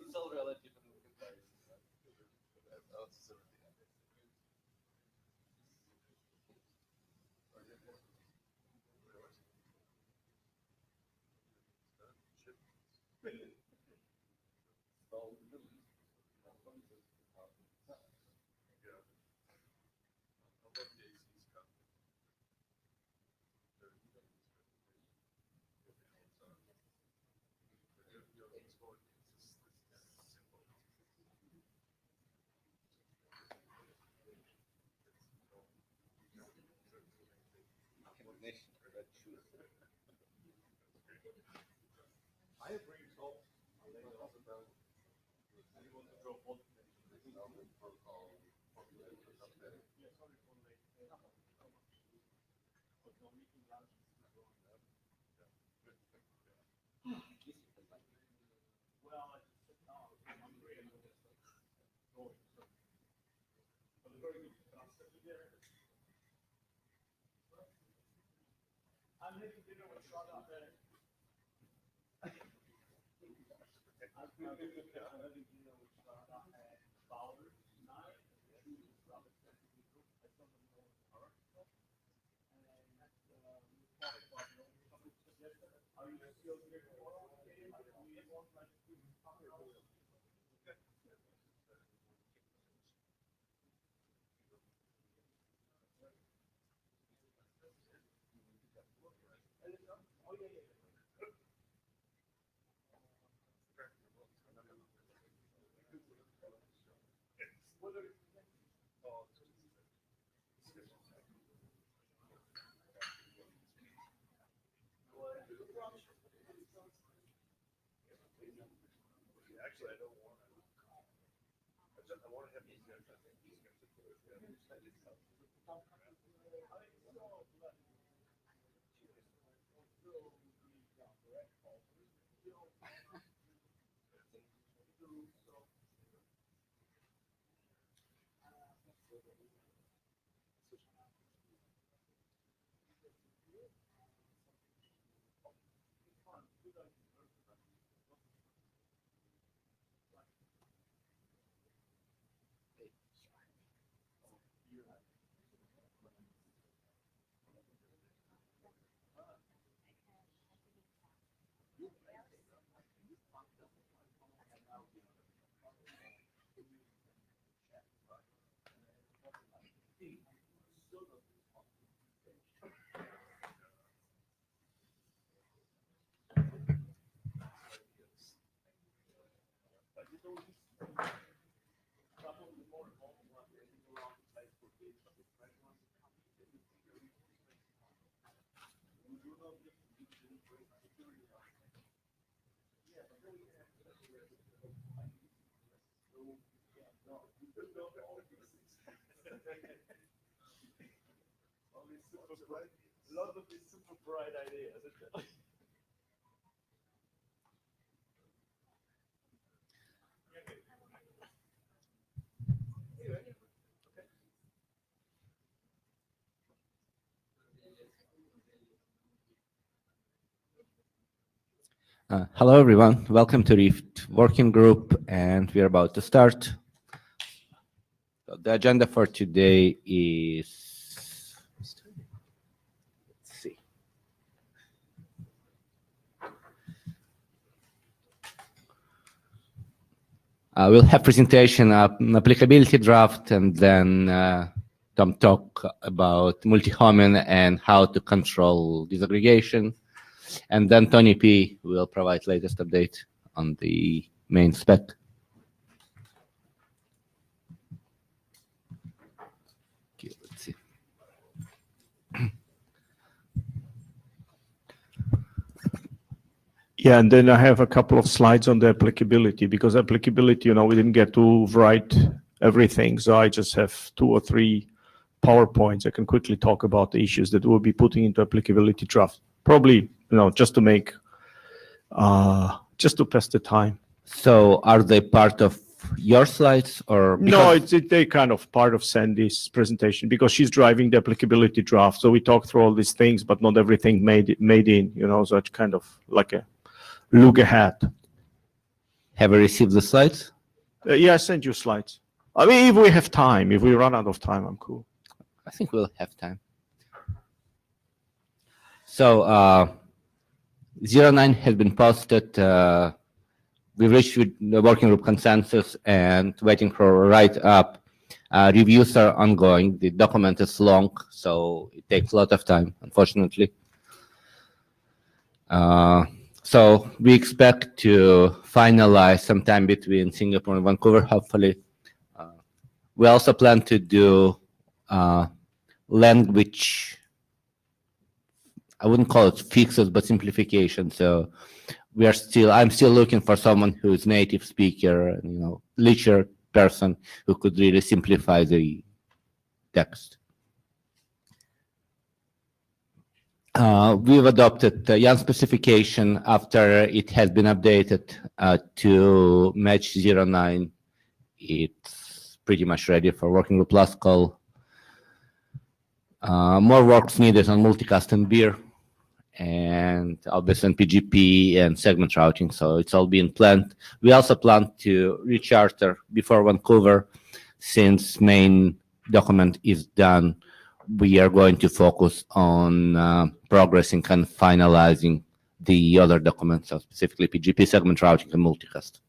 It's all relative in comparison. I agree with Tom. I think also about anyone to drop one. I'm having dinner with Sean out there. I'm having dinner with Sean out at Fowler tonight. Are you still here tomorrow? Actually, I don't want to. I want to have these guys. I think these guys are good. Lots of these super bright ideas. Hello, everyone. Welcome to RIFT Working Group, and we're about to start. So the agenda for today is, let's see. We'll have presentation of an applicability draft, and then Tom talk about multi-homing and how to control disaggregation. And then Tony P will provide latest update on the main spec. Okay, let's see. Yeah, and then I have a couple of slides on the applicability, because applicability, we didn't get to write everything. So I just have 2 or 3 PowerPoints. I can quickly talk about the issues that we'll be putting into applicability draft. Probably, just to make, just to pass the time. So are they part of your slides or? No, they kind of part of Sandy's presentation, because she's driving the applicability draft. So we talk through all these things, but not everything made in, so it's kind of like a look ahead. Have you received the slides? Yeah, I sent you slides. I mean, if we have time, if we run out of time, I'm cool. I think we'll have time. So 09 has been posted. We've reached the working group consensus and waiting for a write-up. Reviews are ongoing. The document is long, so it takes a lot of time, unfortunately. So we expect to finalize sometime between Singapore and Vancouver, hopefully. We also plan to do language, I wouldn't call it fixes, but simplification. So I'm still looking for someone who is native speaker, literate person who could really simplify the text. We've adopted the YAN specification after it has been updated to match 09. It's pretty much ready for working group last call. More work's needed on multicast and beer, and obviously on PGP and segment routing, so it's all being planned. We also plan to recharter before Vancouver. Since main document is done, we are going to focus on progressing and finalizing the other documents, so specifically PGP, segment routing, and multicast.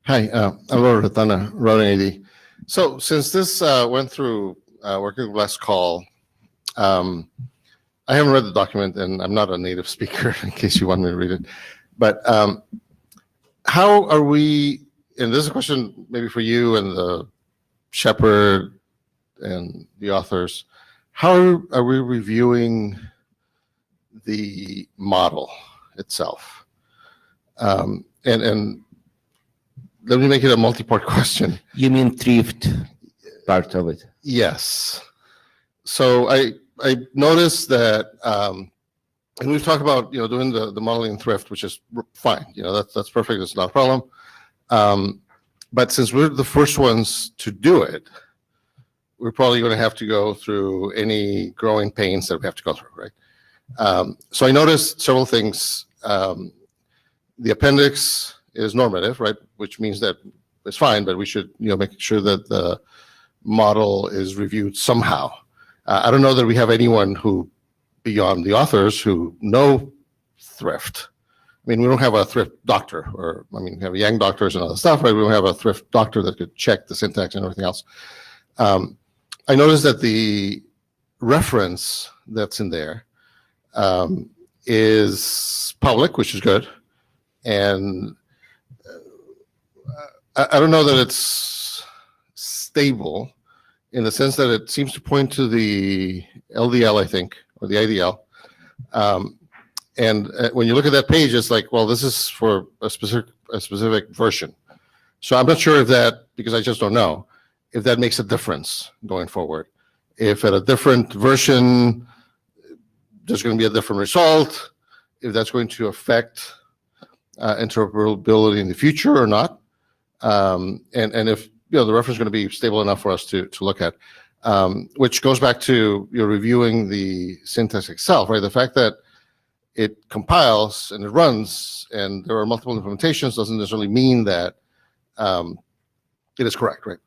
Hi, I'm Laura Ratana, routing AD. So since this went through working group last call, I haven't read the document, and I'm not a native speaker in case you want me to read it. But how are we, and this is a question maybe for you and the Shepherd and the authors, how are we reviewing the model itself? And let me make it a multi-part question. You mean thrift part of it? Yes. So I noticed that, and we've talked about doing the modeling in thrift, which is fine. That's perfect. It's not a problem. But since we're the first ones to do it, we're probably going to have to go through any growing pains that we have to go through, right? So I noticed several things. The appendix is normative, right? Which means that it's fine, but we should make sure that the model is reviewed somehow. I don't know that we have anyone who, beyond the authors, who know thrift. I mean, we don't have a thrift doctor, or we have Yang doctors and other stuff, right? We don't have a thrift doctor that could check the syntax and everything else. I noticed that the reference that's in there is public, which is good. And I don't know that it's stable in the sense that it seems to point to the LDL, I think, or the IDL. And when you look at that page, it's like, well, this is for a specific version. So I'm not sure if that, because I just don't know, if that makes a difference going forward. If at a different version, there's going to be a different result, if that's going to affect interoperability in the future or not. And if the reference is going to be stable enough for us to look at, which goes back to reviewing the syntax itself, right? The fact that it compiles and it runs and there are multiple implementations doesn't necessarily mean that it is correct, right?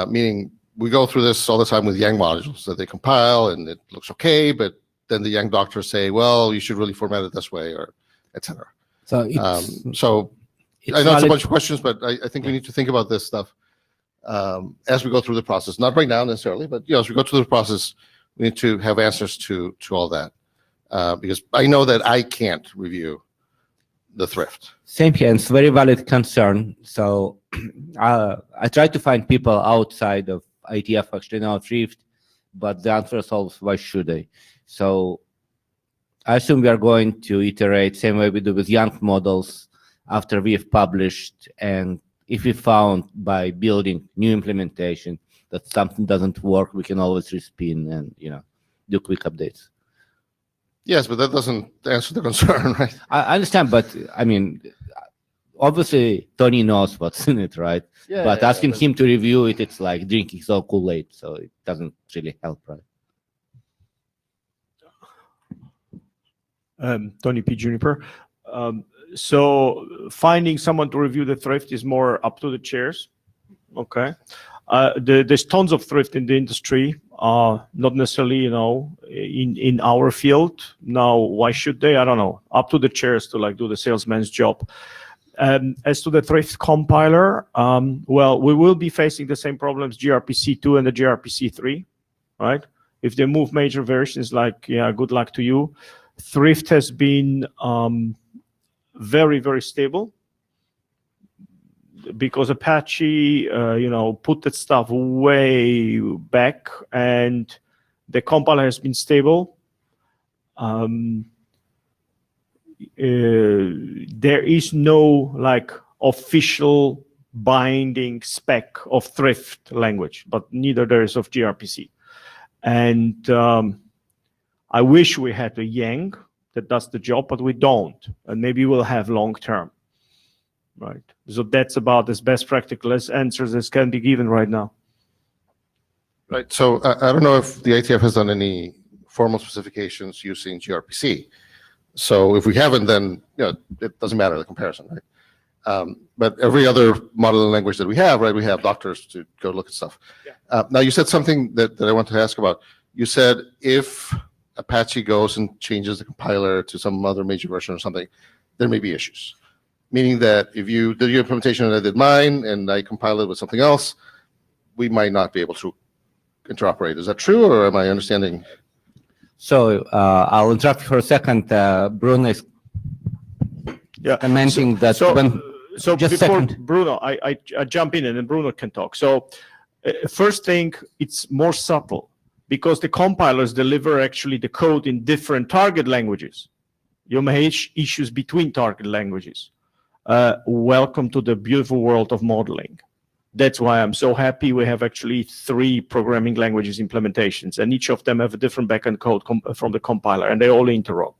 Meaning we go through this all the time with Yang modules that they compile and it looks okay, but then the Yang doctors say, well, you should really format it this way, or etc. So I know it's a bunch of questions, but I think we need to think about this stuff as we go through the process. Not right now necessarily, but as we go through the process, we need to have answers to all that. Because I know that I can't review the thrift. Same here. It's a very valid concern. So I try to find people outside of IETF actually know thrift, but the answer is always, why should I? So I assume we are going to iterate same way we do with young models after we've published, and if we found by building new implementation that something doesn't work, we can always respin and do quick updates. Yes, but that doesn't answer the concern, right? I understand, but I mean, obviously Tony knows what's in it, right? But asking him to review it, it's like drinking so Kool-Aid, so it doesn't really help, right? Tony P. Juniper. So finding someone to review the thrift is more up to the chairs. Okay. There's tons of thrift in the industry, not necessarily, in our field. Now, why should they? I don't know. Up to the chairs to do the salesman's job. As to the thrift compiler, well, we will be facing the same problems gRPC2 and the gRPC3, right? If they move major versions, good luck to you. Thrift has been very, very stable because Apache, put that stuff way back, and the compiler has been stable. There is no official binding spec of thrift language, but neither there is of gRPC. And I wish we had a Yang that does the job, but we don't, and maybe we'll have long term, right? So that's about as best practical as answers as can be given right now. Right. So I don't know if the IETF has done any formal specifications using gRPC. So if we haven't, then it doesn't matter the comparison, right? But every other modeling language that we have, right, we have doctors to go look at stuff. Yeah. Now you said something that I wanted to ask about. You said if Apache goes and changes the compiler to some other major version or something, there may be issues. Meaning that if you did your implementation and I did mine and I compile it with something else, we might not be able to interoperate. Is that true, or am I understanding? So I'll interrupt for a second. Bruno is commenting that So just before second. Bruno, I jump in and then Bruno can talk. So first thing, it's more subtle because the compilers deliver actually the code in different target languages. You may have issues between target languages. Welcome to the beautiful world of modeling. That's why I'm so happy we have actually 3 programming languages implementations, and each of them have a different backend code from the compiler, and they all interop.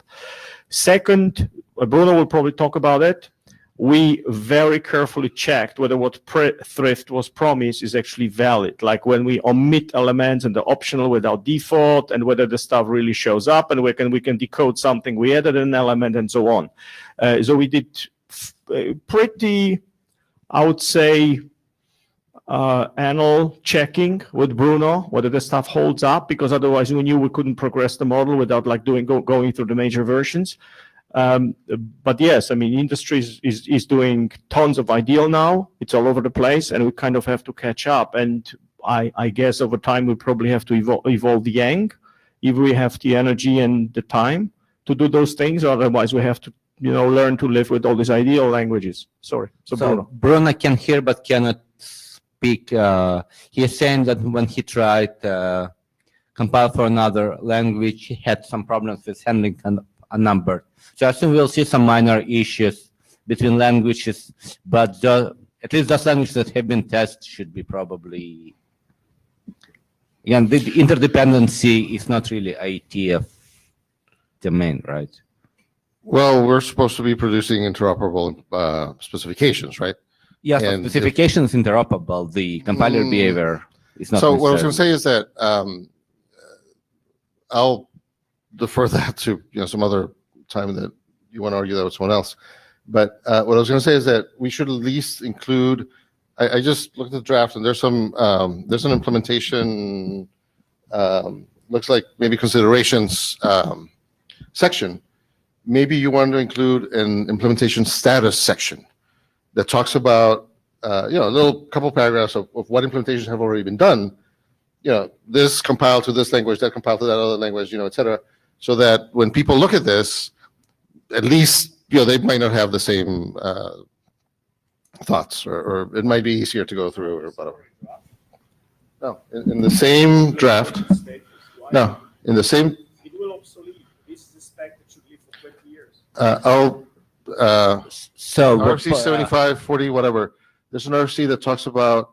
Second, Bruno will probably talk about it. We very carefully checked whether what thrift was promised is actually valid, like when we omit elements and the optional without default, and whether the stuff really shows up, and we can decode something, we added an element, and so on. So we did pretty, I would say, anal checking with Bruno whether the stuff holds up, because otherwise we knew we couldn't progress the model without going through the major versions. But yes, I mean, industry is doing tons of ideal now. It's all over the place, and we kind of have to catch up. And I guess over time we probably have to evolve the Yang if we have the energy and the time to do those things. Otherwise, we have to learn to live with all these ideal languages. Sorry. So Bruno can hear but cannot speak. He is saying that when he tried compile for another language, he had some problems with handling a number. So I assume we'll see some minor issues between languages, but at least those languages that have been tested should be probably. Again, the interdependency is not really IETF domain, right? Well, we're supposed to be producing interoperable specifications, right? Yes, yeah, so specification is interoperable. The compiler behavior is not. So what I was going to say is that I'll defer that to some other time that you want to argue that with someone else. But what I was going to say is that we should at least include. I just looked at the draft, and there's an implementation. Looks like maybe considerations section. Maybe you want to include an implementation status section that talks about a little couple paragraphs of what implementations have already been done. This compiled to this language, that compiled to that other language, et cetera, so that when people look at this, at least they might not have the same thoughts, or it might be easier to go through, or whatever. No, in the same draft. No, in the same. It will obsolete. This is a spec that should live for 20 years. So RFC 75, 40, whatever. There's an RFC that talks about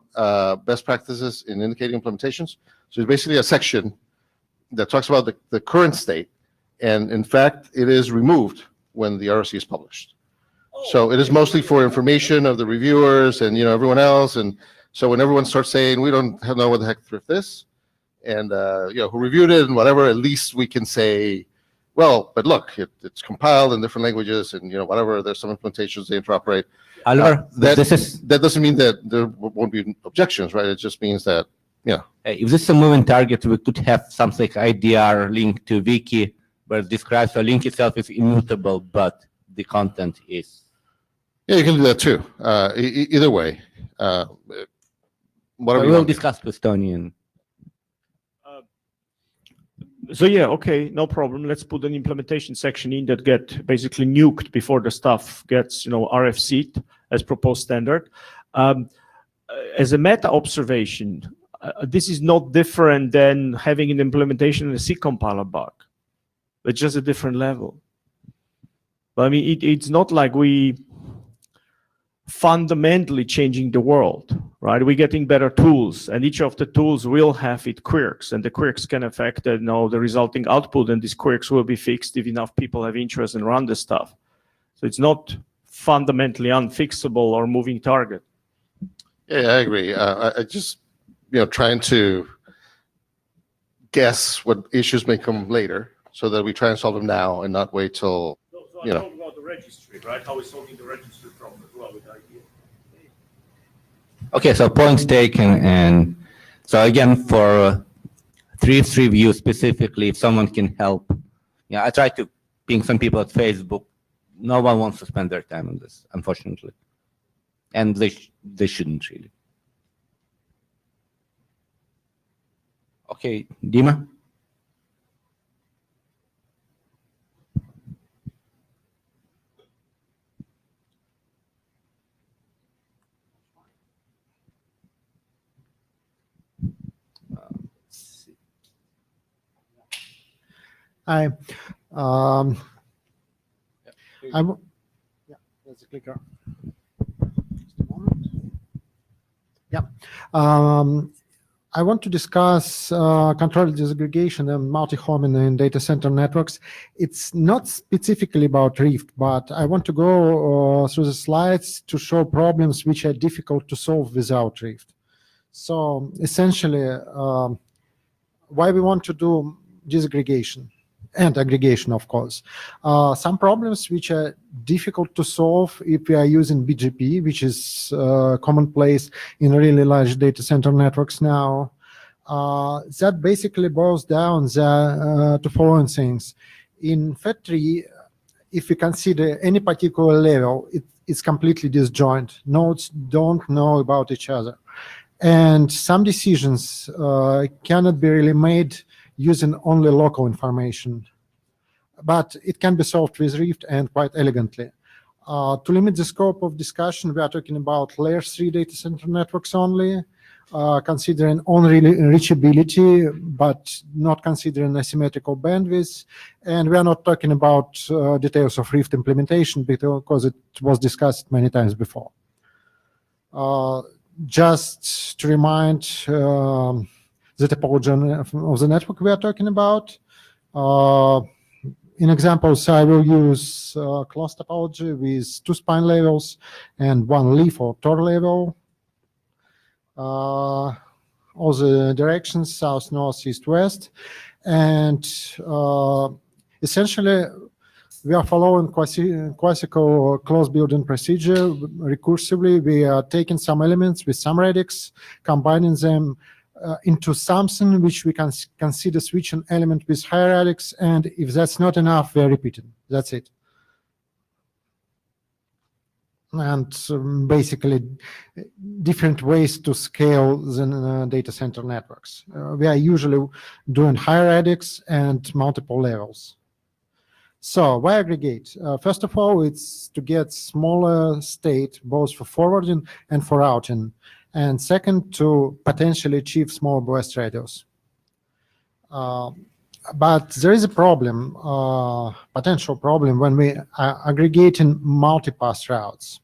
best practices in indicating implementations. So it's basically a section that talks about the current state. And in fact, it is removed when the RFC is published. So it is mostly for information of the reviewers and everyone else. And so when everyone starts saying we don't know what the heck thrift is, and who reviewed it and whatever, at least we can say, well, but look, it's compiled in different languages and whatever. There's some implementations they interoperate. Oliver, that doesn't mean that there won't be objections, right? It just means that if this is a moving target, we could have something like IDR linked to wiki where it describes the link itself is immutable, but the content is. Yeah, you can do that too. Either way, whatever. We'll discuss with Tony. And So yeah, okay, no problem. Let's put an implementation section in that get basically nuked before the stuff gets, RFC'd as proposed standard. As a meta observation, this is not different than having an implementation in a C compiler bug. It's just a different level. But I mean, it's not like we fundamentally changing the world, right? We're getting better tools, and each of the tools will have its quirks, and the quirks can affect the resulting output, and these quirks will be fixed if enough people have interest and run the stuff. So it's not fundamentally unfixable or moving target. Yeah, I agree. I just, trying to guess what issues may come later so that we try and solve them now and not wait till, I'm talking about the registry, right? How we're solving the registry problem as well with IETF. okay, so points taken. And so again, for Thrift review specifically, if someone can help, I try to ping some people at Facebook. No one wants to spend their time on this, unfortunately. And they shouldn't really. Okay, Dima? Hi. There's a clicker. Just a moment. Yeah. I want to discuss control disaggregation and multi-homing in data center networks. It's not specifically about Rift, but I want to go through the slides to show problems which are difficult to solve without Rift. So essentially, why we want to do disaggregation and aggregation, of course. Some problems which are difficult to solve if we are using BGP, which is commonplace in really large data center networks now. That basically boils down to following things. In FAT3, if we consider any particular level, it's completely disjoint. Nodes don't know about each other. And some decisions cannot be really made using only local information. But it can be solved with Rift and quite elegantly. To limit the scope of discussion, we are talking about layer 3 data center networks only, considering only reachability, but not considering asymmetrical bandwidth. And we are not talking about details of Rift implementation because it was discussed many times before. Just to remind the topology of the network we are talking about. In examples, I will use closed topology with 2 spine levels and 1 leaf or Tor level. All the directions, south, north, east, west. And essentially, we are following classical closed building procedure. Recursively, we are taking some elements with some radix, combining them into something which we can consider switching element with higher radix, and if that's not enough, we're repeating. That's it. And basically, different ways to scale the data center networks. We are usually doing higher radix and multiple levels. So why aggregate? First of all, it's to get smaller state, both for forwarding and for routing. And second, to potentially achieve small burst radius. But there is a problem, potential problem, when we are aggregating multipass routes.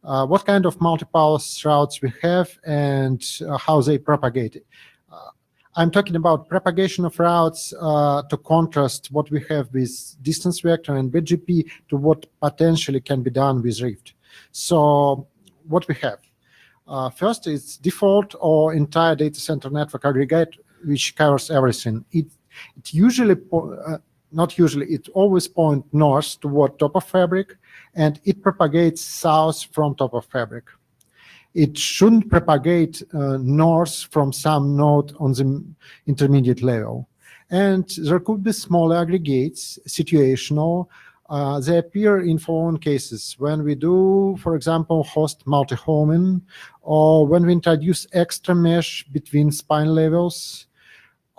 What kind of multipass routes we have and how they propagate. I'm talking about propagation of routes to contrast what we have with distance vector and BGP to what potentially can be done with Rift. So what we have. First is default or entire data center network aggregate, which covers everything. It usually, not usually, it always points north toward top of fabric, and it propagates south from top of fabric. It shouldn't propagate north from some node on the intermediate level. And there could be small aggregates, situational. They appear in following cases: when we do, for example, host multi-homing, or when we introduce extra mesh between spine levels,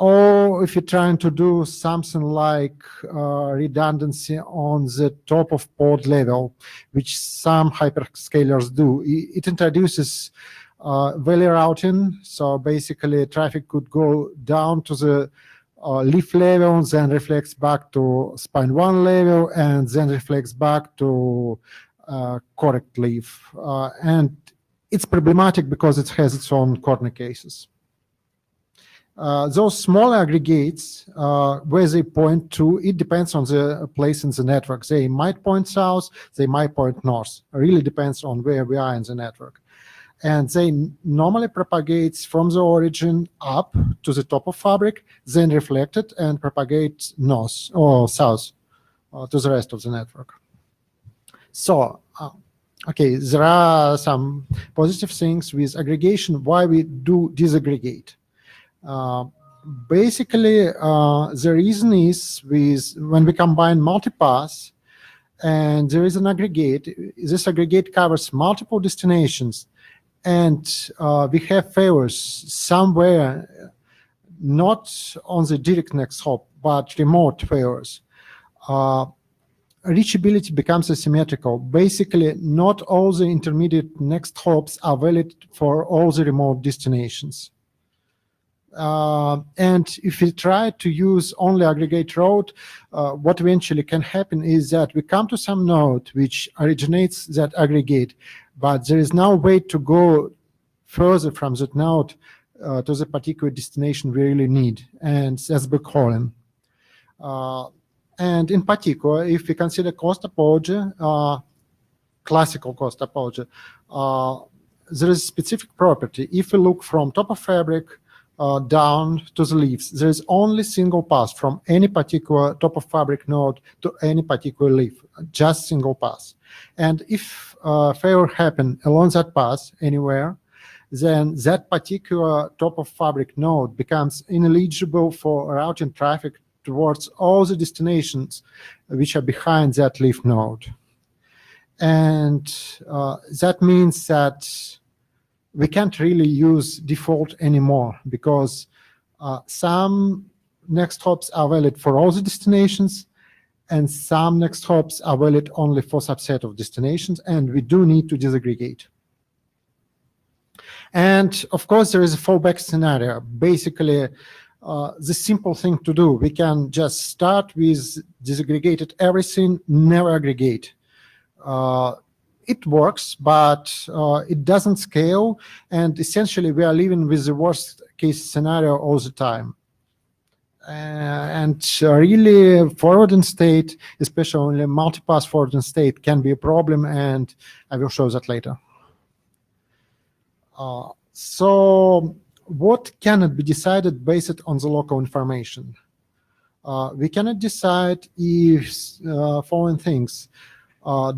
or if you're trying to do something like redundancy on the top of pod level, which some hyperscalers do. It introduces valley routing, so basically traffic could go down to the leaf level, then reflects back to spine 1 level, and then reflects back to correct leaf. And it's problematic because it has its own corner cases. Those small aggregates, where they point to, it depends on the place in the network. They might point south, they might point north. It really depends on where we are in the network. And they normally propagates from the origin up to the top of fabric, then reflected and propagate north or south to the rest of the network. So, okay, there are some positive things with aggregation, why we do disaggregate. Basically, the reason is when we combine multipass and there is an aggregate, this aggregate covers multiple destinations, and we have failures somewhere, not on the direct next hop, but remote failures. Reachability becomes asymmetrical. Basically, not all the intermediate next hops are valid for all the remote destinations. And if we try to use only aggregate route, what eventually can happen is that we come to some node which originates that aggregate, but there is no way to go further from that node to the particular destination we really need, and that's backhauling. And in particular, if we consider cost topology, classical cost topology, there is a specific property. If we look from top of fabric down to the leaves, there is only single pass from any particular top of fabric node to any particular leaf, just single pass. And if failure happen along that path anywhere, then that particular top of fabric node becomes ineligible for routing traffic towards all the destinations which are behind that leaf node. And that means that we can't really use default anymore, because some next hops are valid for all the destinations, and some next hops are valid only for subset of destinations, and we do need to disaggregate. And of course, there is a fallback scenario. Basically, the simple thing to do, we can just start with disaggregated everything, never aggregate. It works, but it doesn't scale, and essentially we are living with the worst case scenario all the time. And really, forwarding state, especially multipass forwarding state, can be a problem, and I will show that later. So what cannot be decided based on the local information? We cannot decide if following things.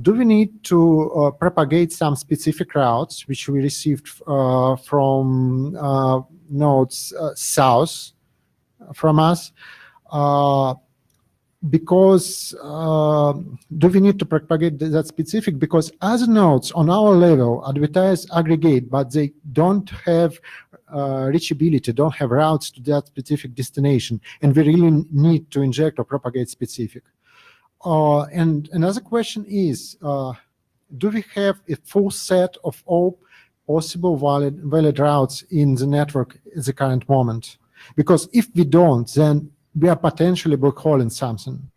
Do we need to propagate some specific routes which we received from nodes south from us? Because do we need to propagate that specific? Because other nodes on our level advertise aggregate, but they don't have reachability, don't have routes to that specific destination, and we really need to inject or propagate specific. And another question is, do we have a full set of all possible valid routes in the network at the current moment? Because if we don't, then we are potentially black holing something.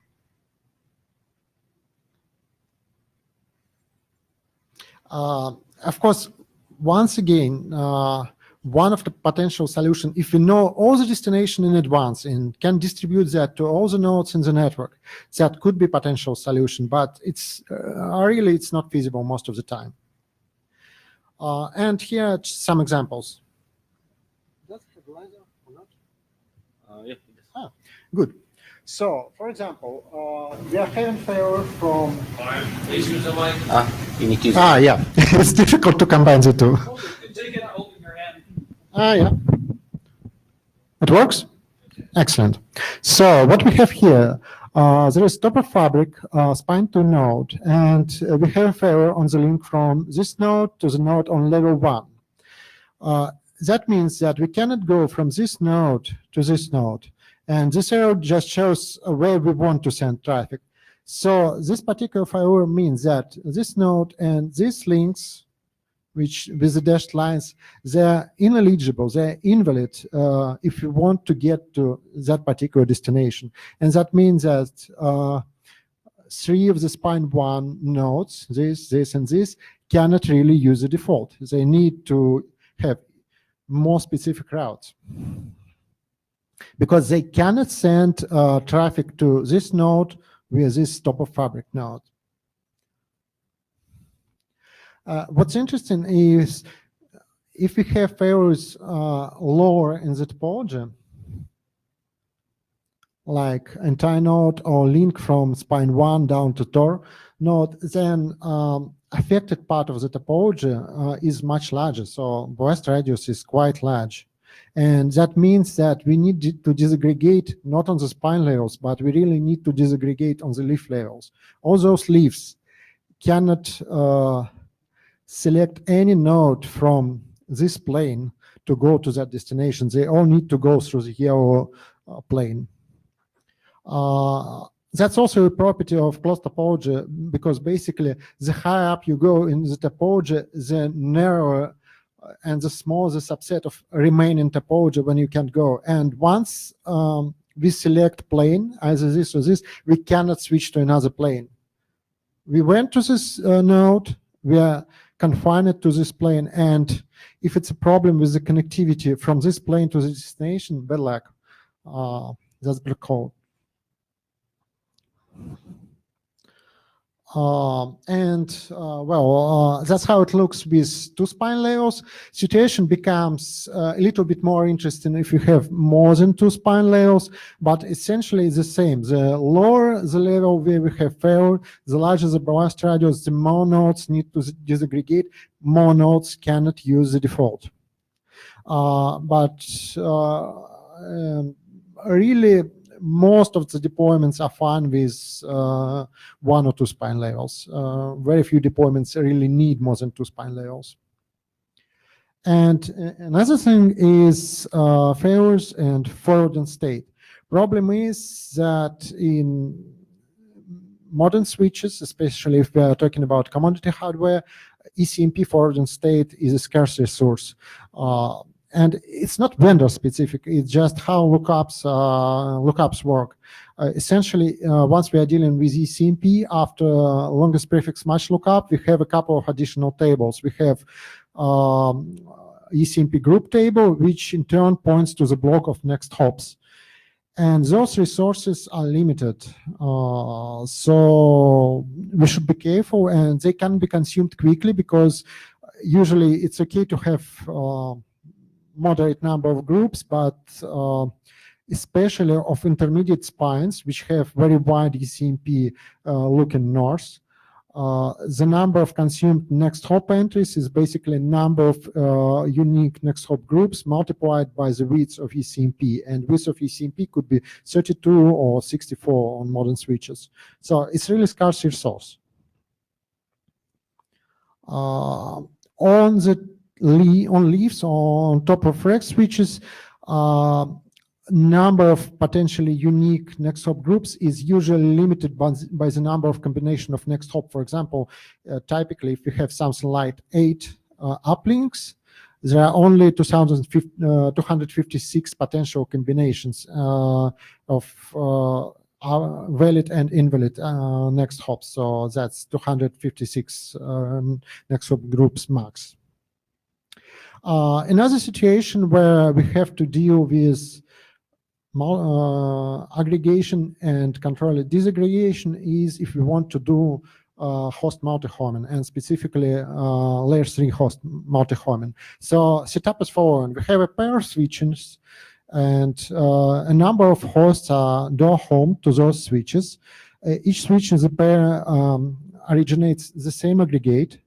Of course, once again, one of the potential solutions, if we know all the destination in advance and can distribute that to all the nodes in the network, that could be potential solution, but it's really it's not feasible most of the time. And here are some examples. Yeah. Good. So, for example, we are having failure from. You need to use Yeah, it's difficult to combine the two. Take it, hold in your hand. Yeah. It works? Excellent. So what we have here, there is top of fabric, spine to node, and we have a failure on the link from this node to the node on level 1. That means that we cannot go from this node to this node. And this arrow just shows where we want to send traffic. So this particular failure means that this node and these links, which with the dashed lines, they're ineligible, they're invalid if you want to get to that particular destination. And that means that 3 of the spine 1 nodes, this, and this, cannot really use the default. They need to have more specific routes, because they cannot send traffic to this node with this top of fabric node. What's interesting is if we have failures lower in the topology, like entire node or link from spine 1 down to Tor node, then affected part of the topology is much larger. So blast radius is quite large. And that means that we need to disaggregate not on the spine levels, but we really need to disaggregate on the leaf levels. All those leaves cannot select any node from this plane to go to that destination. They all need to go through the yellow plane. That's also a property of closed topology, because basically the higher up you go in the topology, the narrower and the smaller the subset of remaining topology when you can go. And once we select plane, either this or this, we cannot switch to another plane. We went to this node, we are confined to this plane, and if it's a problem with the connectivity from this plane to the destination, bad luck. That's black hole. That's how it looks with 2 spine layers. Situation becomes a little bit more interesting if you have more than 2 spine layers, but essentially it's the same. The lower the level where we have failure, the larger the blast radius, the more nodes need to disaggregate, more nodes cannot use the default. Really, most of the deployments are fine with 1 or 2 spine layers. Very few deployments really need more than 2 spine layers. And another thing is failures and forwarding state. Problem is that in modern switches, especially if we are talking about commodity hardware, ECMP forwarding state is a scarce resource. And it's not vendor specific, it's just how lookups work. Essentially, once we are dealing with ECMP, after longest prefix match lookup, we have a couple of additional tables. We have ECMP group table, which in turn points to the block of next hops. And those resources are limited. So we should be careful, and they can be consumed quickly, because usually it's okay to have moderate number of groups, but especially of intermediate spines, which have very wide ECMP looking north, the number of consumed next hop entries is basically number of unique next hop groups multiplied by the width of ECMP, and width of ECMP could be 32 or 64 on modern switches. So it's really scarce resource. On leaves on top of rack switches, number of potentially unique next hop groups is usually limited by the number of combination of next hop. For example, typically if you have something like 8 uplinks, there are only 256 potential combinations of valid and invalid next hops. So that's 256 next hop groups max. Another situation where we have to deal with aggregation and control disaggregation is if we want to do host multi-homing, and specifically layer 3 host multi-homing. So setup is following. We have a pair of switches, and a number of hosts are door home to those switches. Each switch in the pair originates the same aggregate.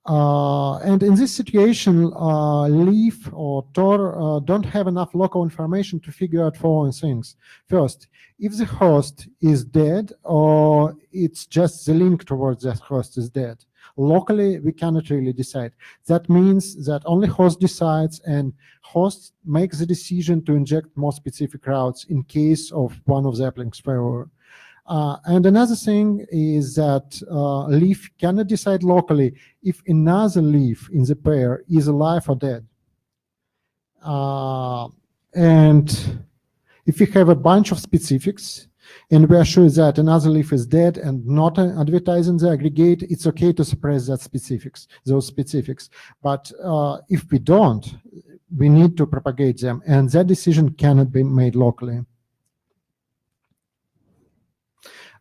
And in this situation, Leaf or Tor don't have enough local information to figure out following things. First, if the host is dead or it's just the link towards that host is dead. Locally, we cannot really decide. That means that only host decides, and host makes the decision to inject more specific routes in case of one of the uplinks failure. And another thing is that leaf cannot decide locally if another leaf in the pair is alive or dead. And if we have a bunch of specifics and we are sure that another leaf is dead and not advertising the aggregate, it's okay to suppress those specifics. But if we don't, we need to propagate them, and that decision cannot be made locally.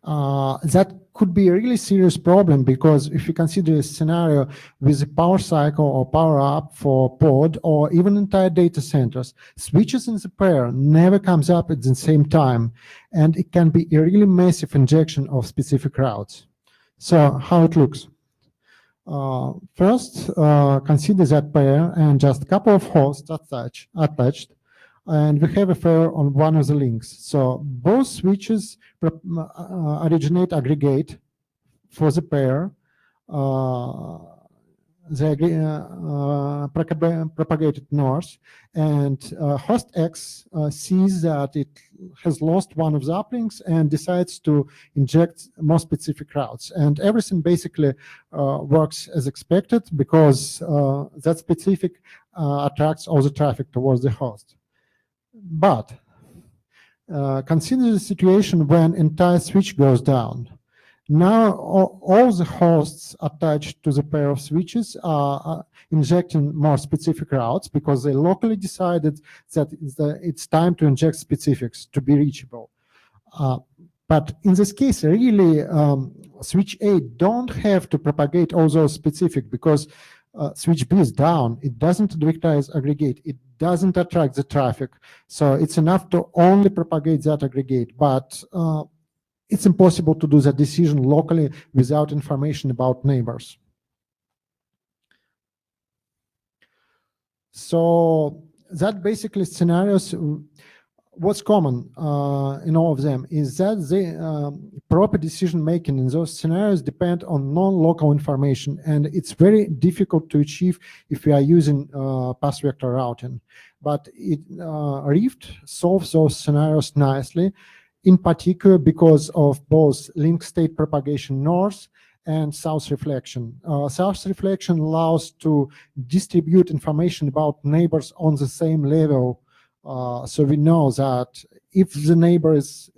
That could be a really serious problem, because if you consider a scenario with a power cycle or power up for pod or even entire data centers, switches in the pair never comes up at the same time, and it can be a really massive injection of specific routes. So how it looks? First, consider that pair and just a couple of hosts attached, and we have a failure on one of the links. So both switches originate aggregate for the pair. They propagated north, and host X sees that it has lost one of the uplinks and decides to inject more specific routes. And everything basically works as expected, because that specific attracts all the traffic towards the host. But consider the situation when entire switch goes down. Now all the hosts attached to the pair of switches are injecting more specific routes, because they locally decided that it's time to inject specifics to be reachable. But in this case, really, switch A don't have to propagate all those specific, because switch B is down. It doesn't advertise aggregate. It doesn't attract the traffic. So it's enough to only propagate that aggregate. But it's impossible to do that decision locally without information about neighbors. So that basically scenarios. What's common in all of them is that the proper decision making in those scenarios depend on non-local information, and it's very difficult to achieve if we are using path vector routing. But Rift solves those scenarios nicely, in particular because of both link state propagation north and south reflection. South reflection allows to distribute information about neighbors on the same level. So we know that if the neighbor is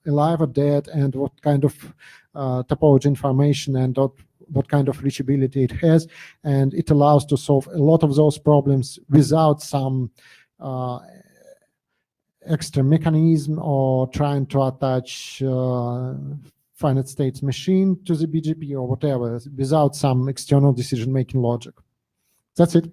alive or dead, and what kind of topology information and what kind of reachability it has, and it allows to solve a lot of those problems without some extra mechanism or trying to attach finite states machine to the BGP or whatever, without some external decision-making logic. That's it.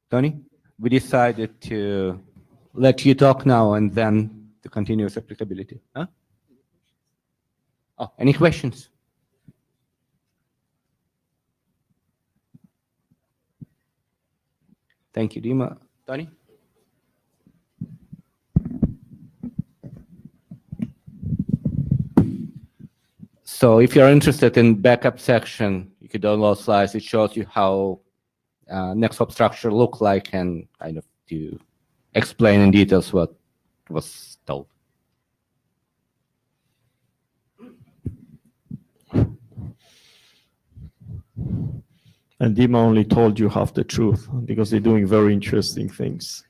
Tony, we decided to let you talk now and then the continuous applicability. Huh? Oh, any questions? Thank you, Dima. Tony? So if you're interested in backup section, you can download slides. It shows you how next hop structure look like, and kind of to explain in details what was told. And Dima only told you half the truth because they're doing very interesting things.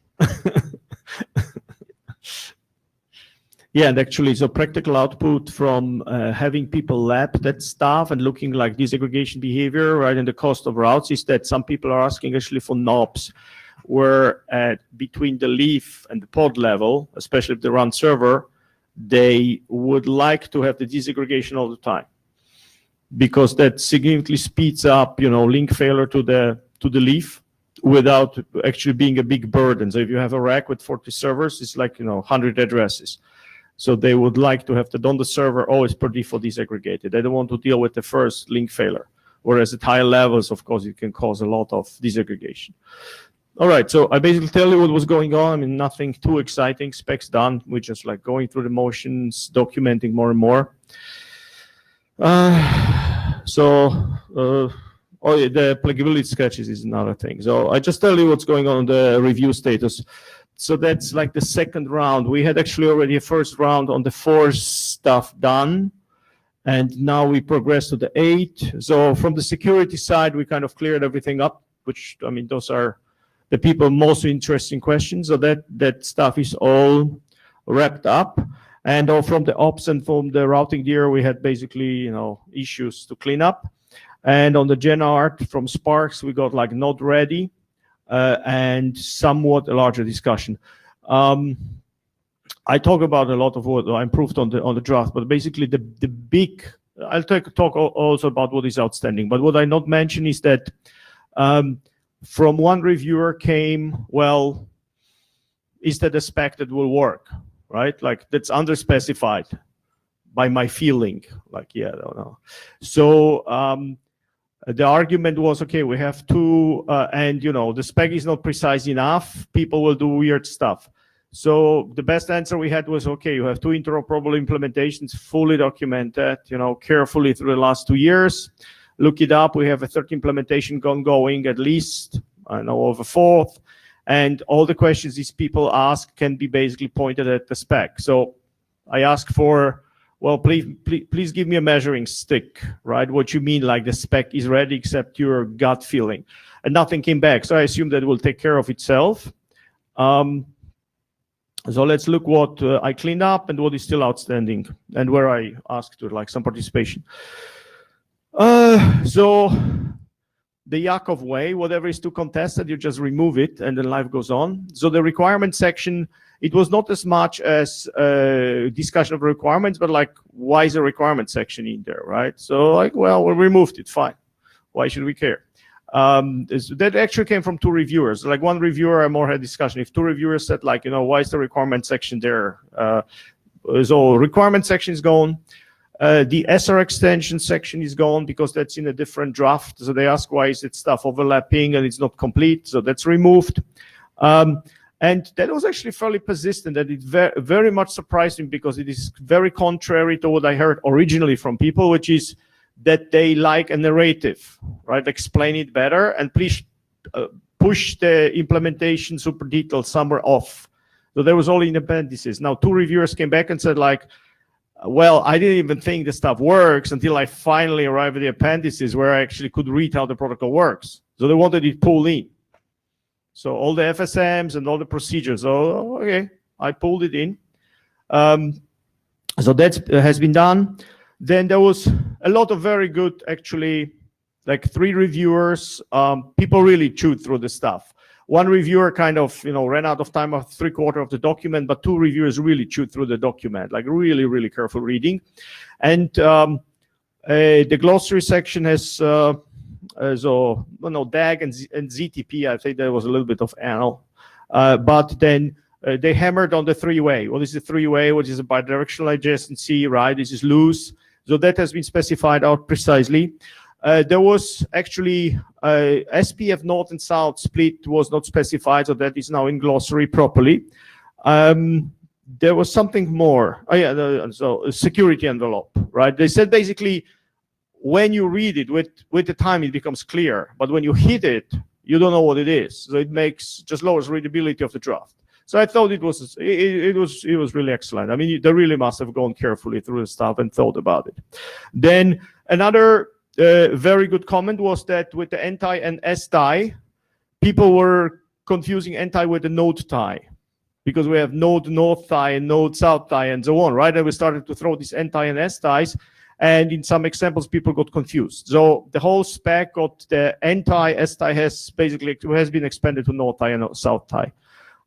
Yeah, and actually, so practical output from having people lab that stuff and looking like disaggregation behavior, right, and the cost of routes is that some people are asking actually for knobs where between the leaf and the pod level, especially if they run server, they would like to have the disaggregation all the time, because that significantly speeds up, link failure to the leaf without actually being a big burden. So if you have a rack with 40 servers, it's like 100 addresses. So they would like to have that on the server always per default disaggregated. They don't want to deal with the first link failure. Whereas at higher levels, of course, it can cause a lot of disaggregation. All right, so I basically tell you what was going on. I mean, nothing too exciting. Specs done. We're just like going through the motions, documenting more and more. Oh yeah, the applicability sketches is another thing. So I just tell you what's going on the review status. So that's like the second round. We had actually already a first round on the 4 stuff done, and now we progress to the 8. So from the security side, we kind of cleared everything up, which, I mean, those are the people most interesting questions. So that stuff is all wrapped up. And from the ops and from the routing gear, we had basically, issues to clean up. And on the gen art from Sparks, we got like not ready. And somewhat a larger discussion. I talk about a lot of what I improved on the draft, but basically the big, I'll talk also about what is outstanding. But what I not mention is that from one reviewer came, well, is that a spec that will work, right? Like that's underspecified by my feeling. Like, yeah, I don't know. So the argument was, okay, we have to, and the spec is not precise enough. People will do weird stuff. So the best answer we had was, okay, you have 2 interoperable implementations, fully documented, carefully through the last 2 years. Look it up. We have a 3rd implementation ongoing, at least, I know of a 4th. And all the questions these people ask can be basically pointed at the spec. So I ask for, well, please give me a measuring stick, right? What you mean, like the spec is ready, except your gut feeling. And nothing came back. So I assume that it will take care of itself. So let's look what I cleaned up and what is still outstanding and where I asked for like some participation. So the Yakov way, whatever is too contested, you just remove it and then life goes on. So the requirement section, it was not as much as a discussion of requirements, but like, why is a requirement section in there, right? So like, well, we removed it, fine. Why should we care? That actually came from 2 reviewers. Like one reviewer, I more had discussion. If 2 reviewers said like, why is the requirement section there? So requirement section is gone. The SR extension section is gone because that's in a different draft. So they ask, why is it stuff overlapping and it's not complete? So that's removed. And that was actually fairly persistent, that it very much surprised me because it is very contrary to what I heard originally from people, which is that they like a narrative, right? Explain it better and please push the implementation super detailed somewhere off. So there was only in appendices. Now 2 reviewers came back and said like, well, I didn't even think the stuff works until I finally arrived at the appendices where I actually could read how the protocol works. So they wanted it pulled in. So all the FSMs and all the procedures. Oh, okay, I pulled it in. So that has been done. Then there was a lot of very good, actually, like 3 reviewers. People really chewed through the stuff. One reviewer kind of, ran out of time of 3/4 of the document, but 2 reviewers really chewed through the document, like really, really careful reading. And the glossary section has, DAG and ZTP, I think there was a little bit of ANL. But then they hammered on the 3-way. What is the 3-way? What is a bidirectional adjacency, right? This is loose. So that has been specified out precisely. There was actually SPF north and south split was not specified, so that is now in glossary properly. There was something more. Oh yeah, so a security envelope, right? They said basically when you read it with the time it becomes clear, but when you hit it, you don't know what it is. So it just lowers readability of the draft. So I thought it was really excellent. I mean, they really must have gone carefully through the stuff and thought about it. Then another very good comment was that with the n-tie and s-tie, people were confusing n-tie with the node tie, because we have node north tie and node south tie and so on, right? And we started to throw these n-tie and s-ties, and in some examples, people got confused. So the whole spec got the n-tie, s-tie has been expanded to north tie and south tie.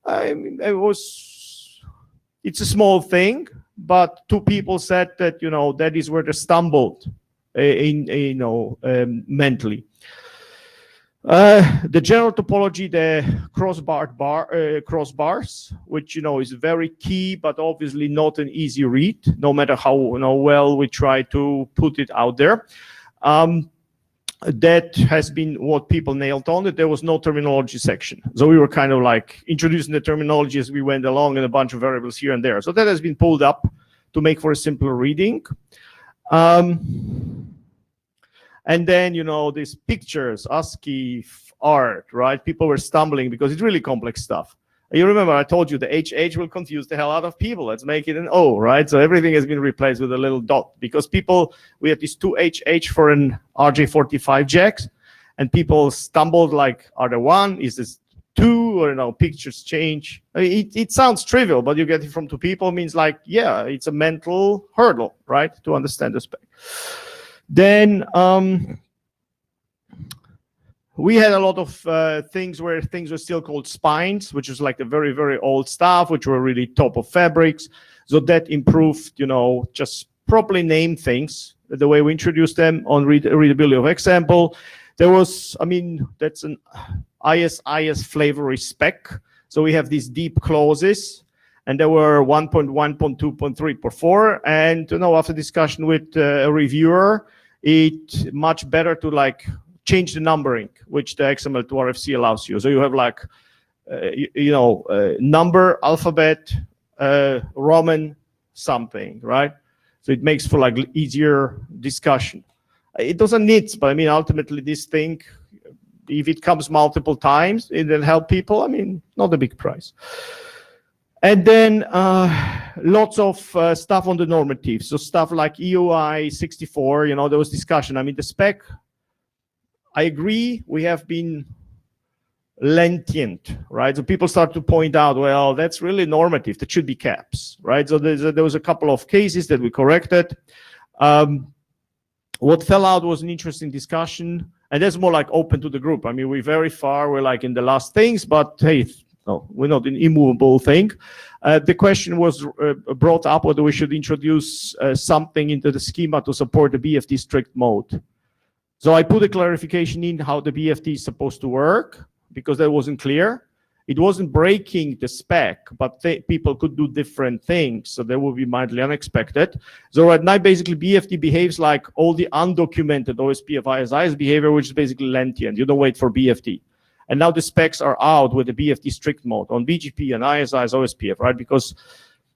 I mean, it's a small thing, but two people said that, that is where they stumbled mentally. The general topology, the crossbars, which is very key, but obviously not an easy read, no matter how well we try to put it out there. That has been what people nailed on, that there was no terminology section. So we were kind of like introducing the terminology as we went along and a bunch of variables here and there. So that has been pulled up to make for a simpler reading. And then, these pictures, ASCII art, right? People were stumbling because it's really complex stuff. You remember I told you the HH will confuse the hell out of people. Let's make it an O, right? So everything has been replaced with a little dot, because we have these two HH for an RJ45 jacks, and people stumbled like, are there one? Is this two? Or pictures change. I mean, it sounds trivial, but you get it from two people means like, yeah, it's a mental hurdle, right? To understand the spec. Then we had a lot of things where things were still called spines, which is like the very, very old stuff, which were really top of fabrics. So that improved, just properly name things, the way we introduced them on readability of example. There was, that's an IS flavory spec. So we have these deep clauses, and there were 1.1.2.3.4. And, after discussion with a reviewer, it's much better to change the numbering, which the XML to RFC allows you. So you have number, alphabet, Roman, something, right? So it makes for easier discussion. It doesn't need, but ultimately this thing, if it comes multiple times, it will help people. Not a big price. And then lots of stuff on the normative. So stuff like EUI 64, there was discussion. The spec, I agree, we have been lentient, right? So people start to point out, well, that's really normative. That should be caps, right? So there was a couple of cases that we corrected. What fell out was an interesting discussion, and that's more open to the group. We're very far. We're in the last things, but hey, no, we're not an immovable thing. The question was brought up whether we should introduce something into the schema to support the BFT strict mode. So I put a clarification in how the BFT is supposed to work, because that wasn't clear. It wasn't breaking the spec, but people could do different things, so that would be mildly unexpected. So right now, basically, BFT behaves like all the undocumented OSPF ISI's behavior, which is basically lentient. You don't wait for BFT. And now the specs are out with the BFT strict mode on BGP and ISI's OSPF, right? Because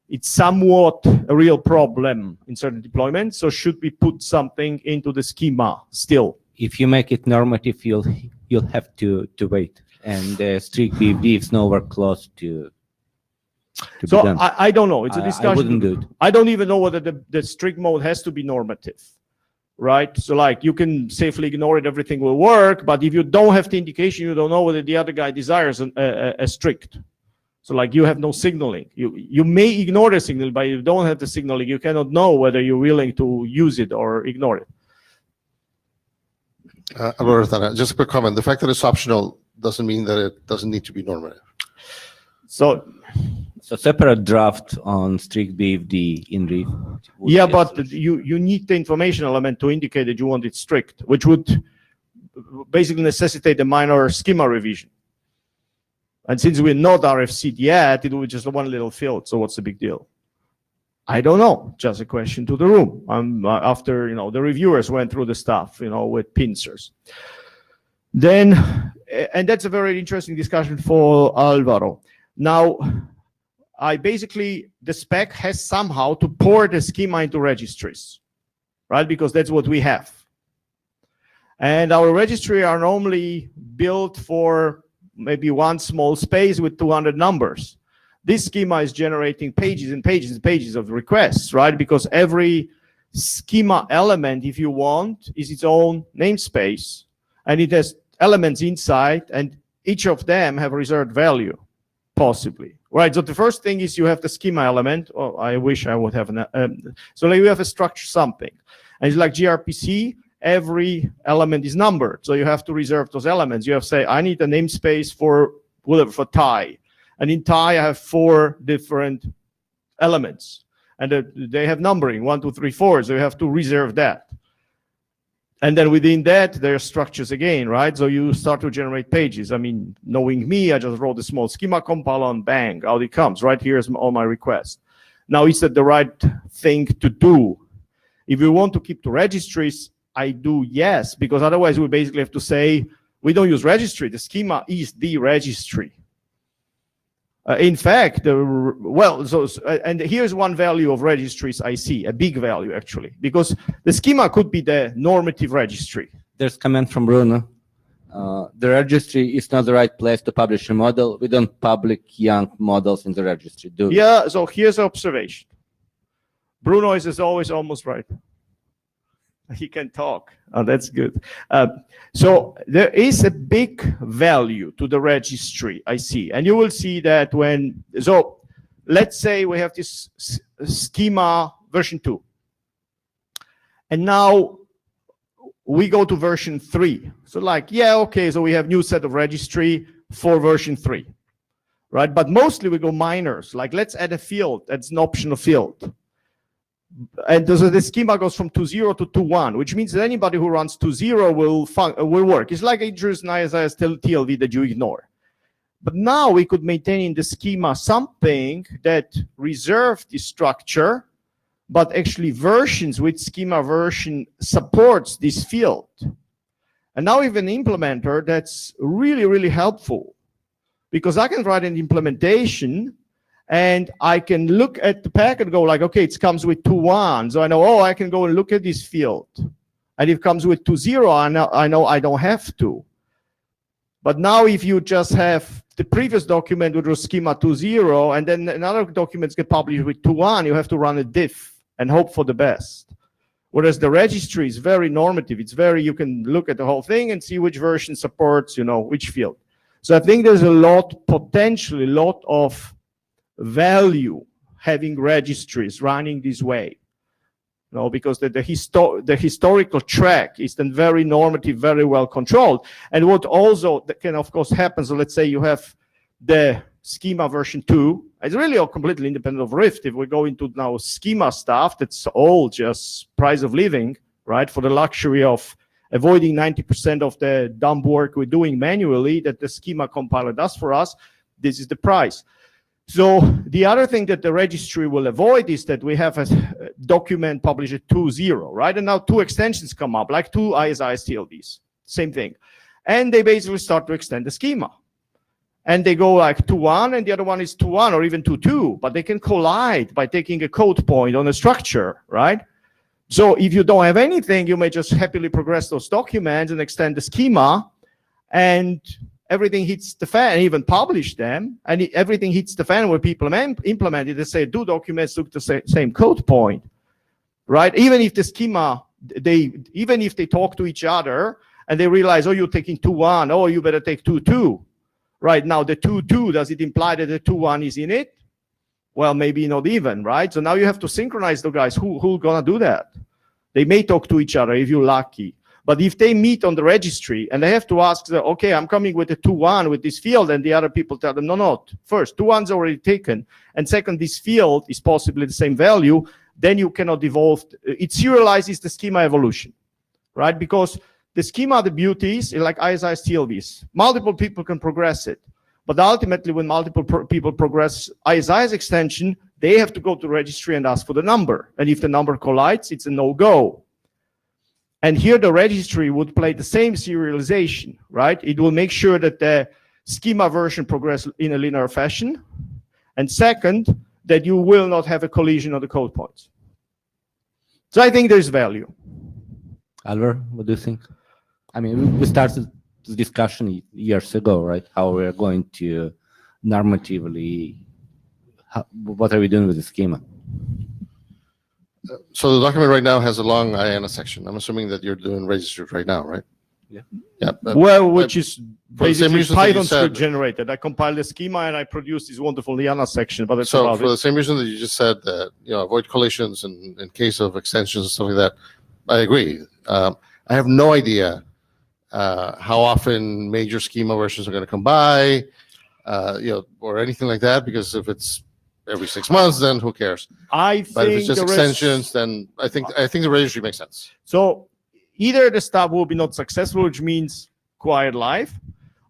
it's somewhat a real problem in certain deployments. So should we put something into the schema still? If you make it normative, you'll have to wait. And strict BFD is nowhere close to be done. I don't know. It's a discussion. I wouldn't do it. I don't even know whether the strict mode has to be normative, right? So you can safely ignore it, everything will work. But if you don't have the indication, you don't know whether the other guy desires a strict. So you have no signaling. You may ignore the signal, but if you don't have the signaling, you cannot know whether you're willing to use it or ignore it. Just a quick comment. The fact that it's optional doesn't mean that it doesn't need to be normative. So separate draft on strict BFD in RIFT. Yeah, but you need the information element to indicate that you want it strict, which would basically necessitate a minor schema revision. And since we're not RFC'd yet, it will be just one little field. So what's the big deal? I don't know. Just a question to the room. After the reviewers went through the stuff, with pincers. Then, and that's a very interesting discussion for Alvaro. Now, the spec has somehow to pour the schema into registries, right? Because that's what we have. And our registry are normally built for maybe one small space with 200 numbers. This schema is generating pages and pages and pages of requests, right? Because every schema element, if you want, is its own namespace, and it has elements inside, and each of them have a reserved value, possibly. Right, so the first thing is you have the schema element. Oh, I wish I would have an, so like you have a structure something, and it's like gRPC, every element is numbered, so you have to reserve those elements. You have to say, I need a namespace for whatever, for Thai, and in Thai I have 4 different elements, and they have numbering 1, 2, 3, 4, so you have to reserve that. And then within that, there are structures again, right? So you start to generate pages. I mean, knowing me, I just wrote a small schema compiler and bang, out it comes. Right here's all my requests. Now, is that the right thing to do? If we want to keep the registries, I do yes, because otherwise we basically have to say, we don't use registry. The schema is the registry. In fact, and here's one value of registries I see, a big value actually, because the schema could be the normative registry. There's comment from Bruno. The registry is not the right place to publish a model. We don't publish young models in the registry, do we? Yeah, so here's an observation. Bruno is as always almost right. He can talk. Oh, that's good. So there is a big value to the registry, I see. And you will see that when, so let's say we have this schema version 2. And now we go to version 3. So like, yeah, okay, so we have new set of registry for version 3, right? But mostly we go minors, like let's add a field, that's an optional field. And so the schema goes from 2.0 to 2.1, which means that anybody who runs 2.0 will work. It's like introduce ISIS TLV that you ignore. But now we could maintain in the schema something that reserved the structure, but actually versions with schema version supports this field. And now we have an implementer that's really, really helpful, because I can write an implementation and I can look at the packet and go like, okay, it comes with 2.1. So I know, oh, I can go and look at this field. And if it comes with 2.0, I know I don't have to. But now if you just have the previous document with your schema 2.0, and then another documents get published with 2.1, you have to run a diff and hope for the best. Whereas the registry is very normative. It's very, you can look at the whole thing and see which version supports, which field. So I think there's a lot, potentially a lot of value having registries running this way, because the historical track is then very normative, very well controlled. And what also can of course happen, so let's say you have the schema version 2, it's really all completely independent of Rift. If we go into now schema stuff, that's all just price of living, right? For the luxury of avoiding 90% of the dumb work we're doing manually that the schema compiler does for us, this is the price. So the other thing that the registry will avoid is that we have a document published at 2.0, right? And now 2 extensions come up, like 2 ISIS TLVs, same thing. And they basically start to extend the schema. And they go like 2.1 and the other one is 2.1 or even 2.2, but they can collide by taking a code point on a structure, right? So if you don't have anything, you may just happily progress those documents and extend the schema, and everything hits the fan, even publish them, and everything hits the fan where people implement it. They say, do documents look the same code point, right? Even if the schema, even if they talk to each other and they realize, oh, you're taking 2.1, oh, you better take 2.2. Right now, the 2.2, does it imply that the 2.1 is in it? Well, maybe not even, right? So now you have to synchronize the guys who gonna do that. They may talk to each other if you're lucky. But if they meet on the registry and they have to ask, okay, I'm coming with a 2.1 with this field, and the other people tell them, no, first, 2.1's already taken, and second, this field is possibly the same value, then you cannot evolve. It serializes the schema evolution, right? Because the schema, the beauty is like ISIS TLVs. Multiple people can progress it. But ultimately, when multiple people progress ISIS extension, they have to go to registry and ask for the number. And if the number collides, it's a no-go. And here the registry would play the same serialization, right? It will make sure that the schema version progresses in a linear fashion. And second, that you will not have a collision of the code points. So I think there's value. Alvar, what do you think? I mean, we started this discussion years ago, right? How we're going to normatively, what are we doing with the schema? So the document right now has a long IANA section. I'm assuming that you're doing registers right now, right? Yeah. Yeah. Well, which is for the same basically reasons that you Python script said- generated. I compiled the schema and I produced this wonderful IANA section, but that's So about for it. the same reason that you just said that, avoid collisions in case of extensions and stuff like that, I agree. I have no idea how often major schema versions are going to come by, or anything like that, because if it's every 6 months, then who cares? I But if it's think just the extensions, then I think the registry makes sense. So either the stuff will be not successful, which means quiet life,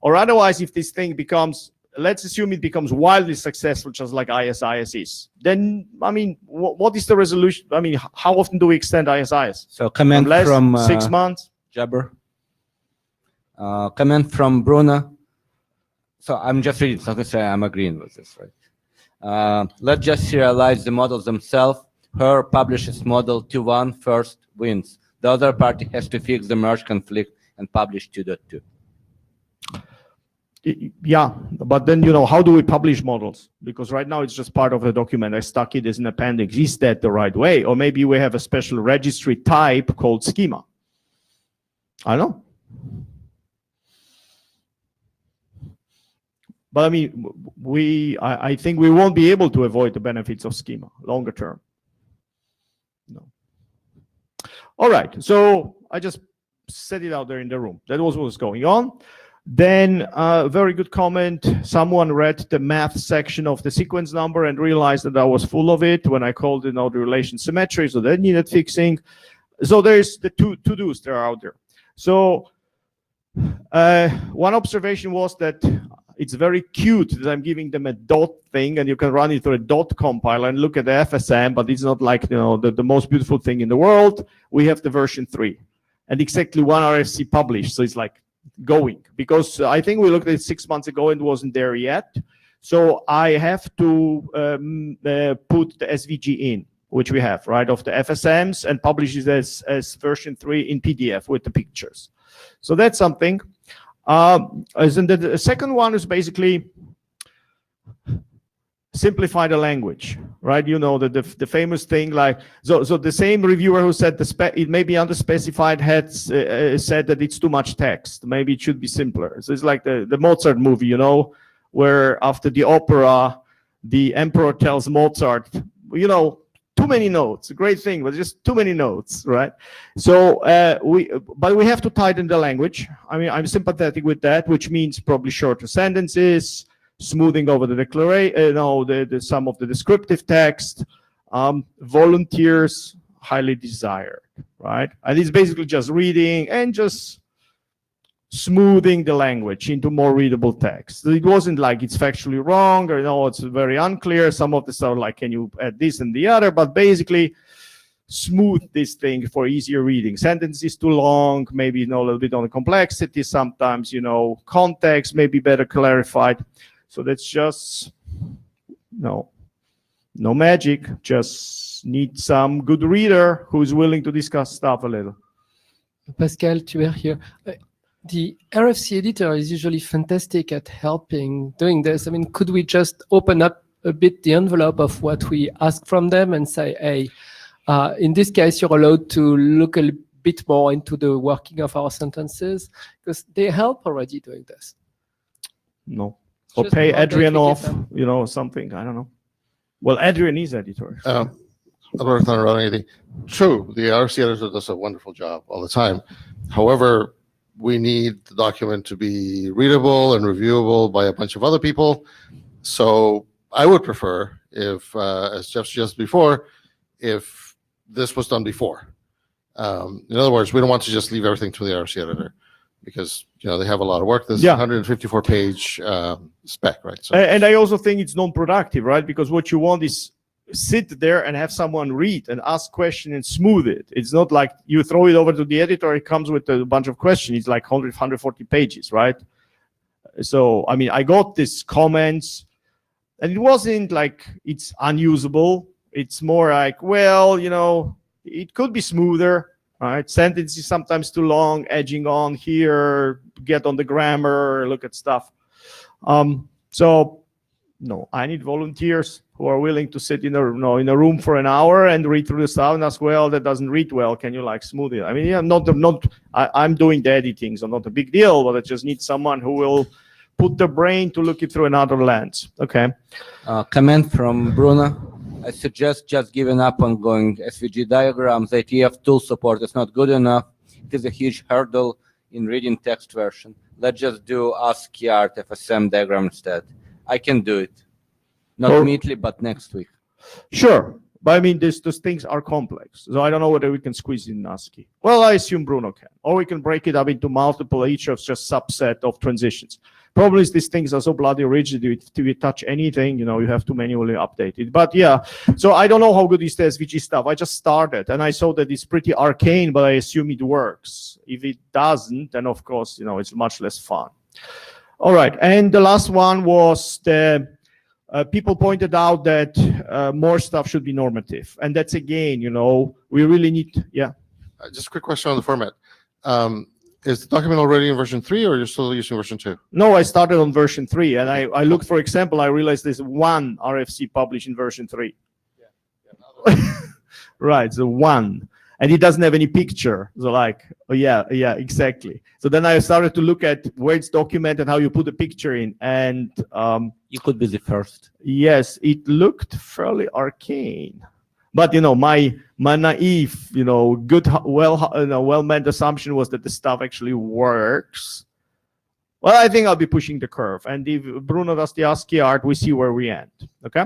or otherwise, if this thing becomes, let's assume it becomes wildly successful, just like ISIS is, then, I mean, what is the resolution? I mean, how often do we extend ISIS? So comment Less? from 6 months? Jabber. Comment from Bruno. So I'm just reading, so I can say I'm agreeing with this, right? Let's just serialize the models themselves. Her publishes model 2.1 first wins. The other party has to fix the merge conflict and publish 2.2. Yeah, but then, how do we publish models? Because right now it's just part of the document. I stuck it as an appendix. Is that the right way? Or maybe we have a special registry type called schema. I don't know. But I mean, I think we won't be able to avoid the benefits of schema longer term. No. All right, so I just set it out there in the room. That was what was going on. Then very good comment. Someone read the math section of the sequence number and realized that I was full of it when I called the relation symmetry, so that needed fixing. So there's the two to-dos that are out there. So one observation was that it's very cute that I'm giving them a dot thing and you can run it through a dot compiler and look at the FSM, but it's not like the most beautiful thing in the world. We have the version 3 and exactly one RFC published. So it's like going, because I think we looked at it 6 months ago and it wasn't there yet. So I have to put the SVG in, which we have, right, of the FSMs and publish it as version 3 in PDF with the pictures. So that's something. And the second one is basically simplify the language, right? The famous thing, like, so the same reviewer who said it may be underspecified had said that it's too much text. Maybe it should be simpler. So it's like the Mozart movie, where after the opera, the emperor tells Mozart, too many notes, a great thing, but just too many notes, right? So but we have to tighten the language. I mean, I'm sympathetic with that, which means probably shorter sentences, smoothing over the declaration, some of the descriptive text, volunteers highly desired, right? And it's basically just reading and just smoothing the language into more readable text. It wasn't like it's factually wrong or it's very unclear. Some of the stuff like, can you add this and the other, but basically smooth this thing for easier reading. Sentence is too long, maybe a little bit on the complexity sometimes, context may be better clarified. So that's just no magic, just need some good reader who's willing to discuss stuff a little. Pascal, tu es here. The RFC editor is usually fantastic at helping doing this. I mean, could we just open up a bit the envelope of what we ask from them and say, hey, in this case, you're allowed to look a bit more into the working of our sentences, because they help already doing this. No. Or Just pay more Adrian off, technical. something, I don't know. Well, Adrian is editor. Alberto not running anything. True, the RFC editor does a wonderful job all the time. However, we need the document to be readable and reviewable by a bunch of other people. So I would prefer if, as Jeff suggested before, if this was done before. In other words, we don't want to just leave everything to the RFC editor because they have a lot of work. This 154-page spec, right? So, and I also think it's non-productive, right? Because what you want is sit there and have someone read and ask questions and smooth it. It's not like you throw it over to the editor, it comes with a bunch of questions. It's like 140 pages, right? So, I mean, I got these comments and it wasn't like it's unusable. It's more like, well, it could be smoother, right? Sentences sometimes too long, edging on here, get on the grammar, look at stuff. So No, I need volunteers who are willing to sit in a room for an hour and read through the stuff and ask, well, that doesn't read well. Can you like smooth it? I mean, yeah, I'm doing the editing, so not a big deal, but I just need someone who will put the brain to look it through another lens. Okay. Comment from Bruno. I suggest just giving up on going SVG diagrams. IETF tool support is not good enough. It is a huge hurdle in reading text version. Let's just do ASCII art FSM diagram instead. I can do it. Not immediately, but next week. Sure. But I mean, those things are complex. So I don't know whether we can squeeze in ASCII. Well, I assume Bruno can. Or we can break it up into multiple, each of just subset of transitions. Problem is these things are so bloody rigid. If you touch anything, you have to manually update it. But yeah, so I don't know how good is the SVG stuff. I just started and I saw that it's pretty arcane, but I assume it works. If it doesn't, then of course, it's much less fun. All right, and the last one was the people pointed out that more stuff should be normative, and that's again, we really need. Yeah. Just a quick question on the format. Is the document already in version 3, or you're still using version 2? No, I started on version 3, and I looked, for example, I realized there's one RFC published in version 3. Yeah. Right, so one. And it doesn't have any picture. So like, oh yeah, exactly. So then I started to look at where it's documented, how you put a picture in. And you could be the first. Yes, it looked fairly arcane. But my naive, good, well-meant assumption was that the stuff actually works. Well, I think I'll be pushing the curve. And if Bruno does the ASCII art, we see where we end. Okay?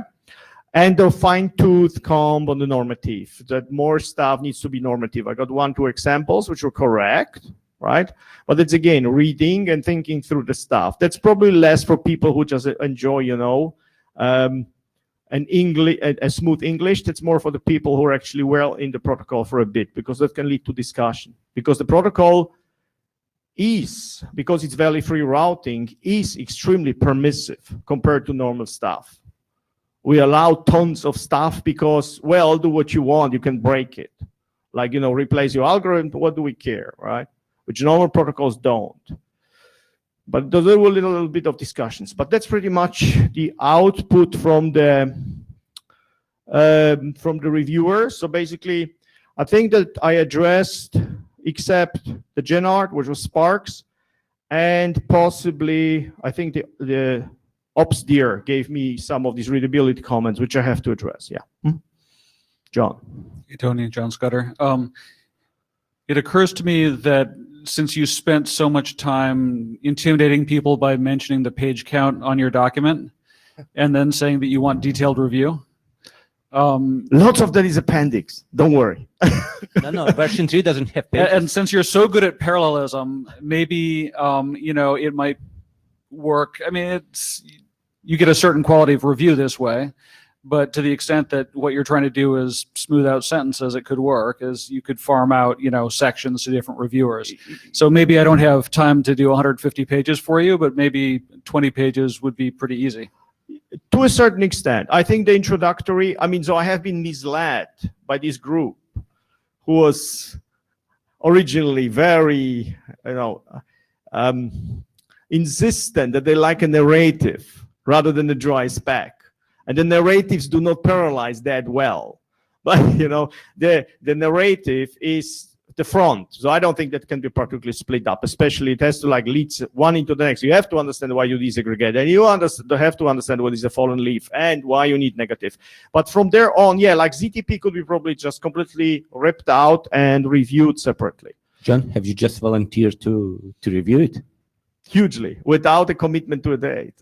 And the fine-tooth comb on the normative, that more stuff needs to be normative. I got 2 examples, which were correct, right? But it's, again, reading and thinking through the stuff. That's probably less for people who just enjoy, a smooth English. That's more for the people who are actually well in the protocol for a bit, because that can lead to discussion. Because the protocol is, because it's value-free routing, is extremely permissive compared to normal stuff. We allow tons of stuff because, well, do what you want, you can break it. Like, replace your algorithm, what do we care, right? Which normal protocols don't. But those are a little bit of discussions. But that's pretty much the output from the reviewer. So basically, I think that I addressed, except the GenArt, which was Sparks, and possibly, I think the OpsDear gave me some of these readability comments, which I have to address. Yeah. John. Hey, Tony, John Scudder. It occurs to me that since you spent so much time intimidating people by mentioning the page count on your document and then saying that you want detailed review. Lots of that is appendix. Don't worry. No, version 3 doesn't have pages. And since you're so good at parallelism, maybe, it might work. I mean, you get a certain quality of review this way, but to the extent that what you're trying to do is smooth out sentences, it could work, as you could farm out, sections to different reviewers. So maybe I don't have time to do 150 pages for you, but maybe 20 pages would be pretty easy. To a certain extent. I think the introductory, so I have been misled by this group who was originally very, insistent that they like a narrative rather than a dry spec. And the narratives do not parallelize that well. But, the narrative is the front. So I don't think that can be particularly split up, especially it has to lead one into the next. You have to understand why you disaggregate, and you have to understand what is a fallen leaf and why you need negative. But from there on, ZTP could be probably just completely ripped out and reviewed separately. John, have you just volunteered to review it? Hugely, without a commitment to a date.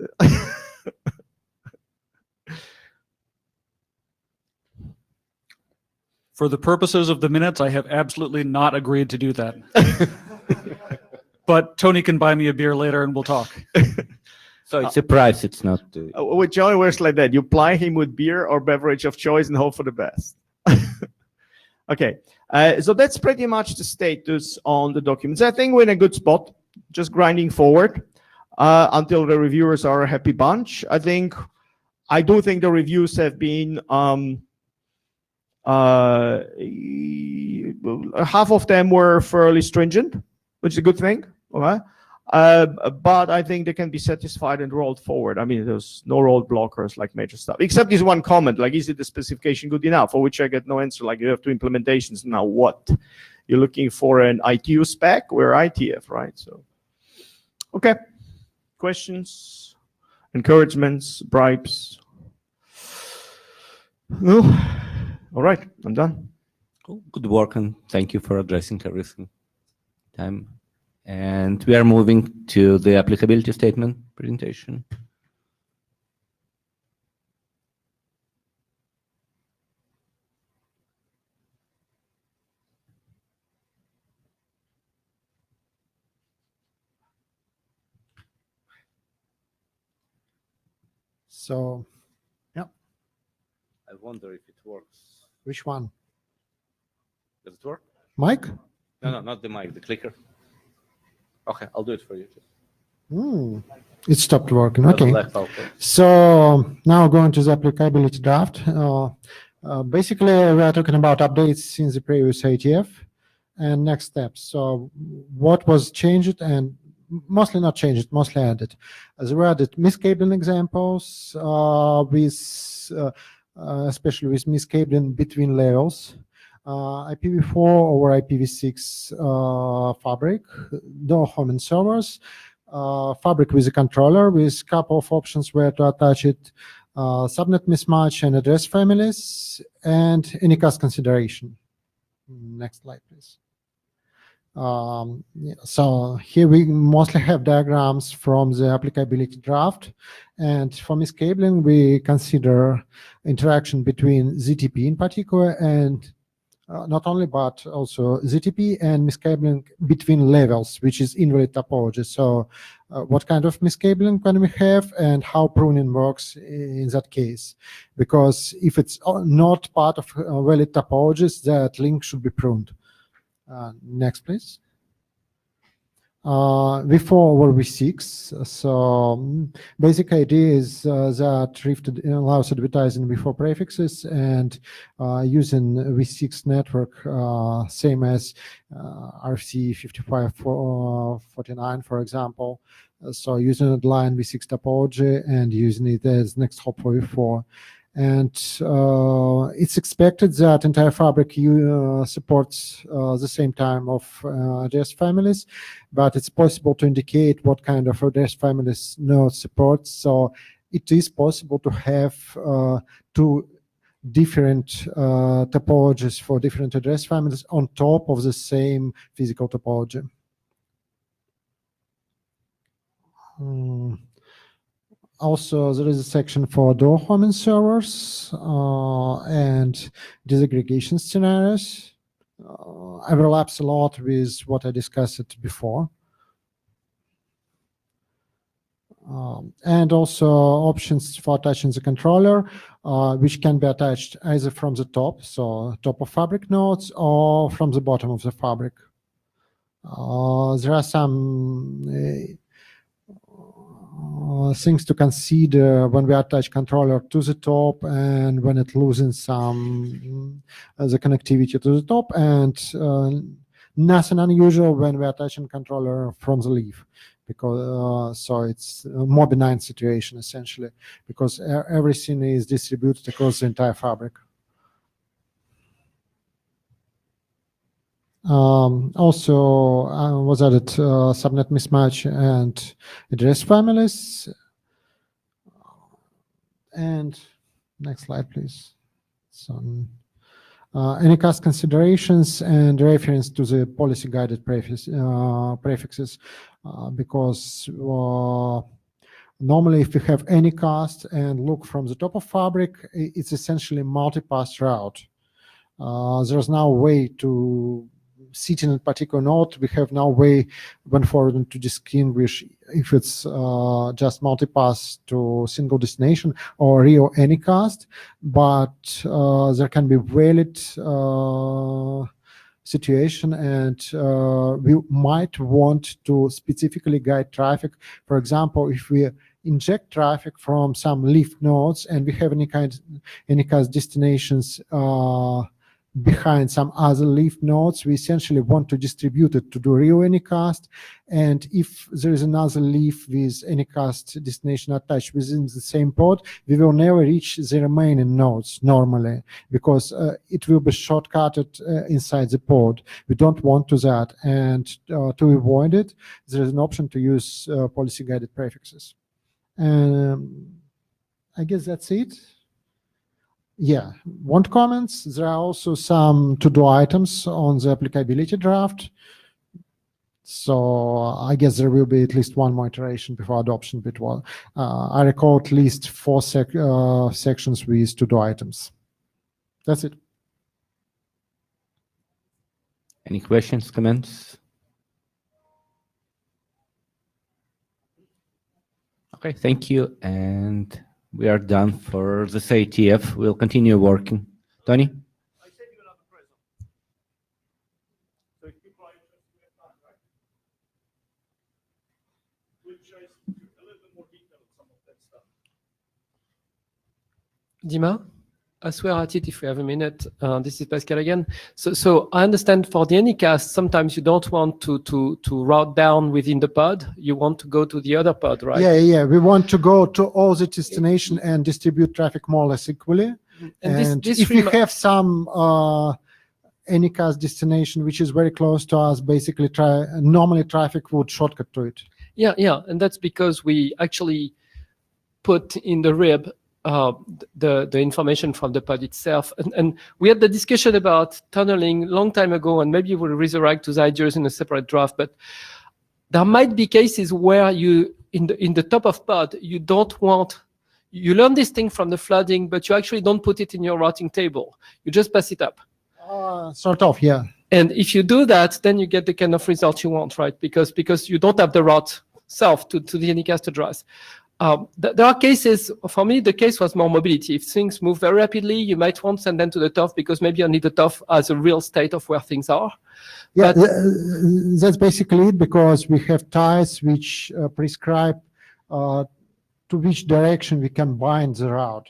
For the purposes of the minutes, I have absolutely not agreed to do that. But Tony can buy me a beer later and we'll talk. So it's a price, it's not... With John, it works like that. You ply him with beer or beverage of choice and hope for the best. Okay, so that's pretty much the status on the documents. I think we're in a good spot, just grinding forward until the reviewers are a happy bunch. I do think the reviews have been... half of them were fairly stringent, which is a good thing. Okay. But I think they can be satisfied and rolled forward. I mean, there's no road blockers like major stuff, except this one comment, like, is it the specification good enough? For which I get no answer. Like, you have two implementations, now what? You're looking for an ITU spec? We're ITF, right? So, okay. Questions, encouragements, bribes? No? All right, I'm done. Cool. Good work, and thank you for addressing everything. And we are moving to the applicability statement presentation. So, yeah, I wonder if it works. which one? Does it work? Mic? No, not the mic, the clicker. Okay, I'll do it for you. It stopped working. Doesn't Okay. left out. So now going to the applicability draft. Basically, we are talking about updates since the previous IETF and next steps. So what was changed and mostly not changed, mostly added. As we added miscabling examples especially with miscabling between levels. IPv4 over IPv6 fabric, door homing servers, fabric with a controller with a couple of options where to attach it, subnet mismatch and address families, and anycast consideration. Next slide, please. So here we mostly have diagrams from the applicability draft, and for miscabling we consider interaction between ZTP in particular, and not only but also ZTP and miscabling between levels, which is invalid topology. So what kind of miscabling can we have and how pruning works in that case? Because if it's not part of valid topologies, that link should be pruned. Next, please. V4 over V6. So basic idea is that Rift allows advertising V4 prefixes and using V6 network, same as RFC 5549, for example. So using a line V6 topology and using it as next hop for V4. And it's expected that entire fabric supports the same time of address families, but it's possible to indicate what kind of address families node supports. So it is possible to have two different topologies for different address families on top of the same physical topology. Also, there is a section for door homing servers and disaggregation scenarios. Overlaps a lot with what I discussed before. And also options for attaching the controller, which can be attached either from the top, so top of fabric nodes, or from the bottom of the fabric. There are some things to consider when we attach controller to the top and when it loses some the connectivity to the top, and nothing unusual when we're attaching controller from the leaf, because so it's a more benign situation essentially, because everything is distributed across the entire fabric. Also was added subnet mismatch and address families. And next slide, please. So, anycast considerations and reference to the policy guided prefixes, because normally if we have anycast and look from the top of fabric, it's essentially multi-pass route. There's no way to sit in a particular node. We have no way when forwarding to distinguish if it's just multipass to single destination or real anycast, but there can be valid situation, and we might want to specifically guide traffic. For example, if we inject traffic from some leaf nodes and we have any cast destinations behind some other leaf nodes. We essentially want to distribute it to do real anycast. And if there is another leaf with anycast destination attached within the same pod, we will never reach the remaining nodes normally, because it will be shortcutted inside the pod. We don't want to that. And to avoid it, there is an option to use policy-guided prefixes. I guess that's it. Yeah, want comments? There are also some to-do items on the applicability draft. So I guess there will be at least one more iteration before adoption. But well, I recall at least 4 sections with to-do items. That's it. Any questions, comments? Okay, thank you. And we are done for this IETF. We'll continue working. Tony? I said you will have a present. So if people are interested, we have time, right? We'll show you a little bit more detail on some of that stuff. Dima, I swear at it if we have a minute. This is Pascal again. So I understand for the anycast, sometimes you don't want to route down within the pod. You want to go to the other pod, right? Yeah. We want to go to all the destination and distribute traffic more or less equally. And this if we have some anycast destination which is very close to us, basically normally traffic would shortcut to it. Yeah, and that's because we actually put in the rib the information from the pod itself. And we had the discussion about tunneling long time ago, and maybe we'll resurrect those ideas in a separate draft. But there might be cases where you, in the top of pod, you don't want, you learn this thing from the flooding, but you actually don't put it in your routing table. You just pass it up. Sort of, yeah. And if you do that, then you get the kind of result you want, right? Because you don't have the route self to the anycast address. There are cases, for me, the case was more mobility. If things move very rapidly, you might want to send them to the TOF because maybe only the TOF has a real state of where things are. Yeah, that's basically it, because we have ties which prescribe to which direction we can bind the route,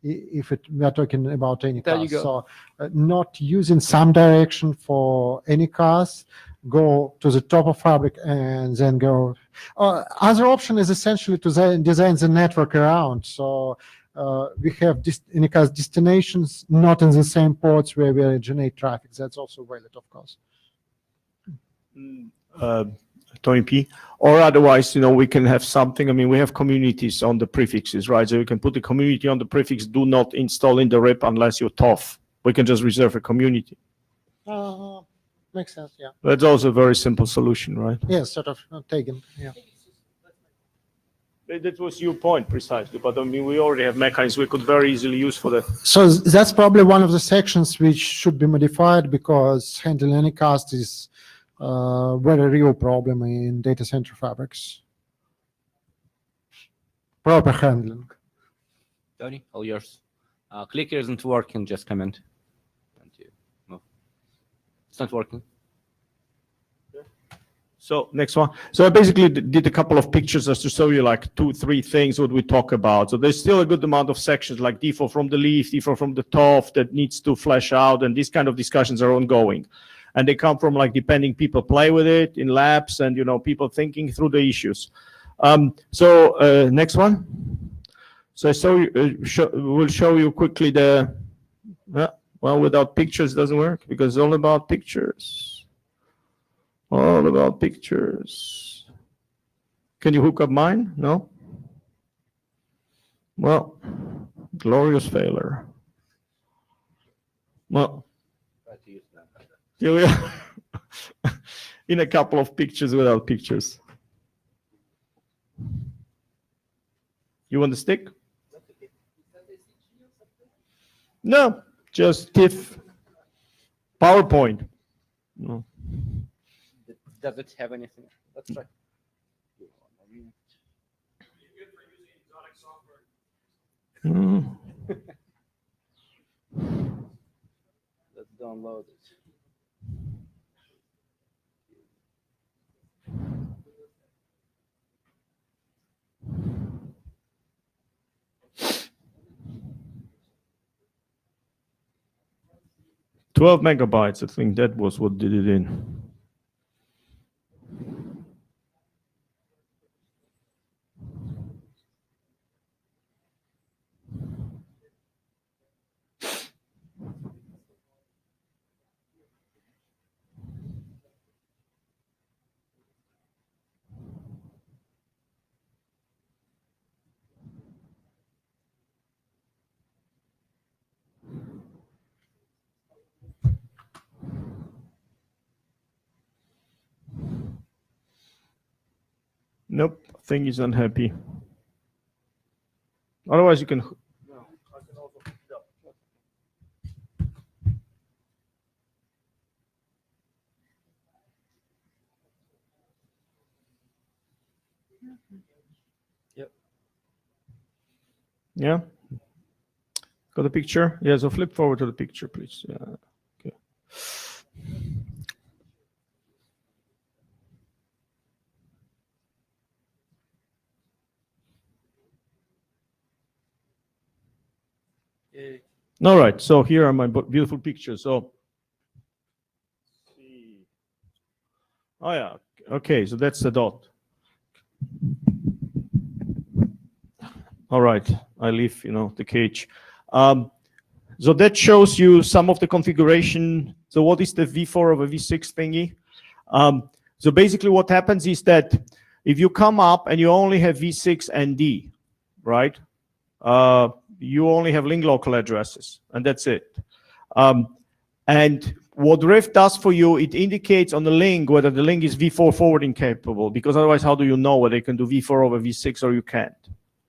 if we are talking about any There you cars. go. So not using some direction for any cars, go to the top of fabric and then go. Other option is essentially to design the network around. So we have any cars destinations not in the same ports where we originate traffic. That's also valid, of course. Tony P. Or otherwise, we can have something. I mean, we have communities on the prefixes, right? So you can put the community on the prefix, do not install in the RIP unless you're TOF. We can just reserve a community. Makes sense, yeah. That's also a very simple solution, right? Yeah, sort of taken, yeah. That was your point precisely, but I mean, we already have mechanisms we could very easily use for that. So that's probably one of the sections which should be modified, because handling anycast is a very real problem in data center fabrics. Proper handling. Tony, all yours. Clicker isn't working, just comment. No. It's not working. So next one. So I basically did a couple of pictures just to show you like 2-3 things what we talk about. So there's still a good amount of sections like default from the leaf, default from the TOF that needs to flesh out, and these kind of discussions are ongoing. And they come from like depending people play with it in labs and people thinking through the issues. Next one. So we'll show you quickly the well, without pictures doesn't work because it's all about pictures. All about pictures. Can you hook up mine? No? Well, glorious failure. Well, here we are. In a couple of pictures without pictures. You want the stick? No, just TIFF. PowerPoint. No. Does it have anything? Let's try. Let's download it. 12 megabytes, I think that was what did it in. Nope, I think he's unhappy. Otherwise, you can. Yep. Yeah. Got the picture? Yeah. So flip forward to the picture, please. Yeah. Okay. All right, so here are my beautiful pictures. So, oh yeah, okay, so that's the dot. All right, I leave, the cage. So that shows you some of the configuration. So what is the V4 of a V6 thingy? So basically what happens is that if you come up and you only have V6 and D, right? You only have link local addresses, and that's it. And what Rift does for you, it indicates on the link whether the link is V4 forwarding capable, because otherwise how do you know whether you can do V4 over V6 or you can't,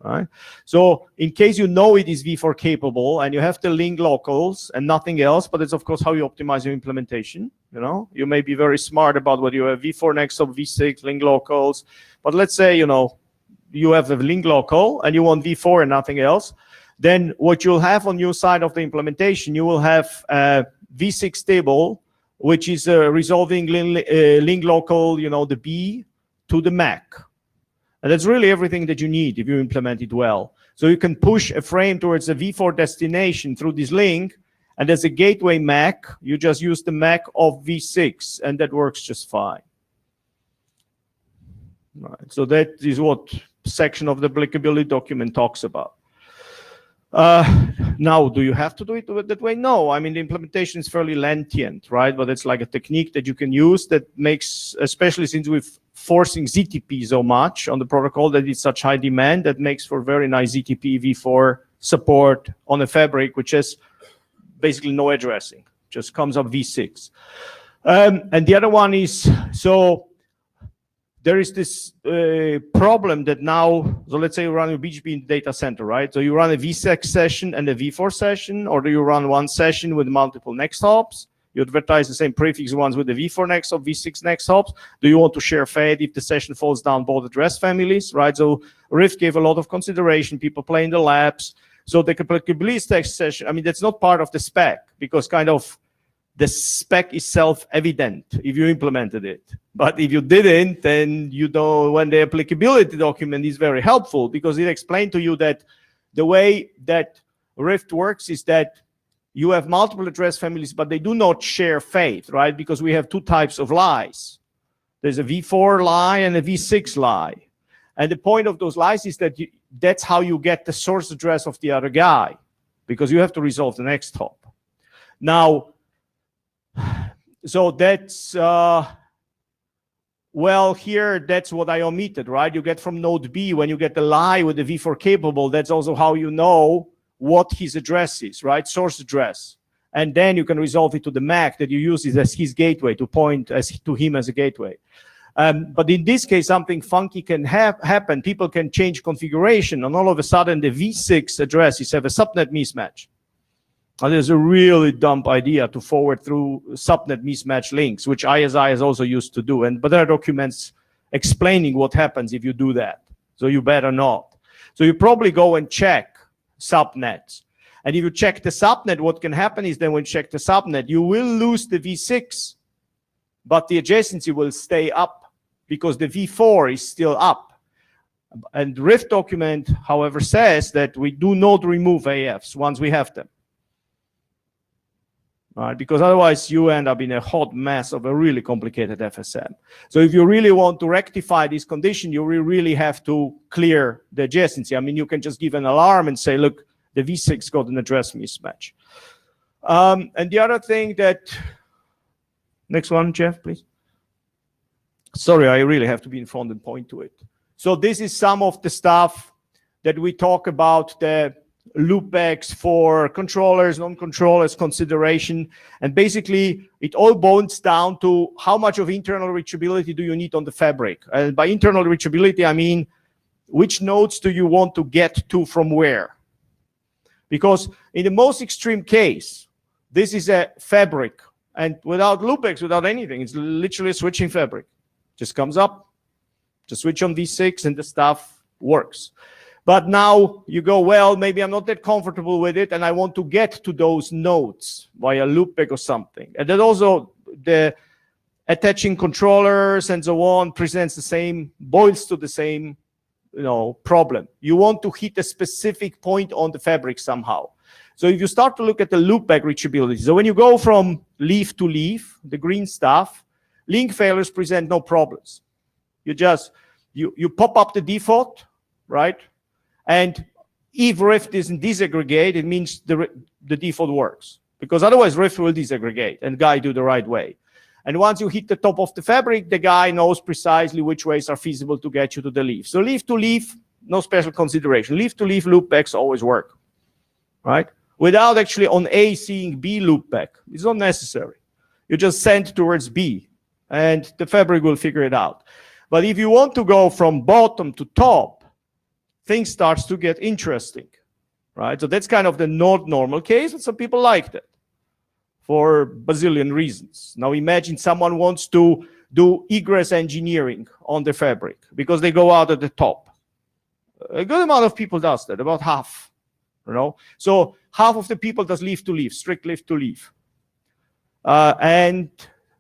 right? So in case you know it is V4 capable and you have the link locals and nothing else, but it's of course how you optimize your implementation. You may be very smart about whether you have V4 next up V6 link locals, but let's say, you have a link local and you want V4 and nothing else. Then what you'll have on your side of the implementation, you will have V6 table, which is resolving link local, the B to the MAC. And that's really everything that you need if you implement it well. So you can push a frame towards a V4 destination through this link, and as a gateway MAC, you just use the MAC of V6, and that works just fine. Right. So that is what section of the applicability document talks about. Now, do you have to do it that way? No, I mean, the implementation is fairly lentient, right? But it's like a technique that you can use that makes, especially since we're forcing ZTP so much on the protocol that it's such high demand, that makes for very nice ZTP v4 support on a fabric, which has basically no addressing, just comes up v6. And the other one is, so there is this problem that now, so let's say you run a BGP data center, right? So you run a v6 session and a v4 session, or do you run one session with multiple next hops? You advertise the same prefix ones with the v4 next hop, v6 next hops. Do you want to share fade if the session falls down both address families, right? So Rift gave a lot of consideration, people play in the labs. So the applicability session, I mean, that's not part of the spec, because kind of the spec is self-evident if you implemented it. But if you didn't, then you know when the applicability document is very helpful, because it explained to you that the way that Rift works is that you have multiple address families, but they do not share fate, right? Because we have two types of lies. There's a v4 lie and a v6 lie. And the point of those lies is that that's how you get the source address of the other guy, because you have to resolve the next hop. Now, so that's, well, here, that's what I omitted, right? You get from node B, when you get the lie with the v4 capable, that's also how you know what his address is, right? Source address. And then you can resolve it to the MAC that you use as his gateway to point to him as a gateway. But in this case, something funky can happen. People can change configuration, and all of a sudden, the v6 addresses have a subnet mismatch. And there's a really dumb idea to forward through subnet mismatch links, which ISI is also used to do. But there are documents explaining what happens if you do that. So you better not. So you probably go and check subnets. And if you check the subnet, what can happen is then when you check the subnet, you will lose the v6, but the adjacency will stay up because the v4 is still up. And the Rift document, however, says that we do not remove AFs once we have them. right? Because otherwise you end up in a hot mess of a really complicated FSM. So if you really want to rectify this condition, you really have to clear the adjacency. I mean, you can just give an alarm and say, look, the V6 got an address mismatch. And the other thing that, next one, Jeff, please. Sorry, I really have to be in front and point to it. So this is some of the stuff that we talk about, the loopbacks for controllers, non-controllers consideration. And basically, it all boils down to how much of internal reachability do you need on the fabric. And by internal reachability, I mean, which nodes do you want to get to from where? Because in the most extreme case, this is a fabric. And without loopbacks, without anything, it's literally a switching fabric. Just comes up, just switch on V6, and the stuff works. But now you go, well, maybe I'm not that comfortable with it, and I want to get to those nodes via loopback or something. And then also the attaching controllers and so on presents the same, boils to the same, problem. You want to hit a specific point on the fabric somehow. So if you start to look at the loopback reachability, so when you go from leaf to leaf, the green stuff, link failures present no problems. You just, you pop up the default, right? And if Rift isn't disaggregate, it means the default works. Because otherwise Rift will disaggregate and guide you the right way. And once you hit the top of the fabric, the guy knows precisely which ways are feasible to get you to the leaf. So leaf to leaf, no special consideration. Leaf to leaf loopbacks always work, right? Without actually on A seeing B loopback. It's not necessary. You just send towards B and the fabric will figure it out. But if you want to go from bottom to top, things starts to get interesting, right? So that's kind of the not normal case, and some people like that for bazillion reasons. Now imagine someone wants to do egress engineering on the fabric because they go out at the top. A good amount of people does that, about half, So half of the people does leaf to leaf, strict leaf to leaf. And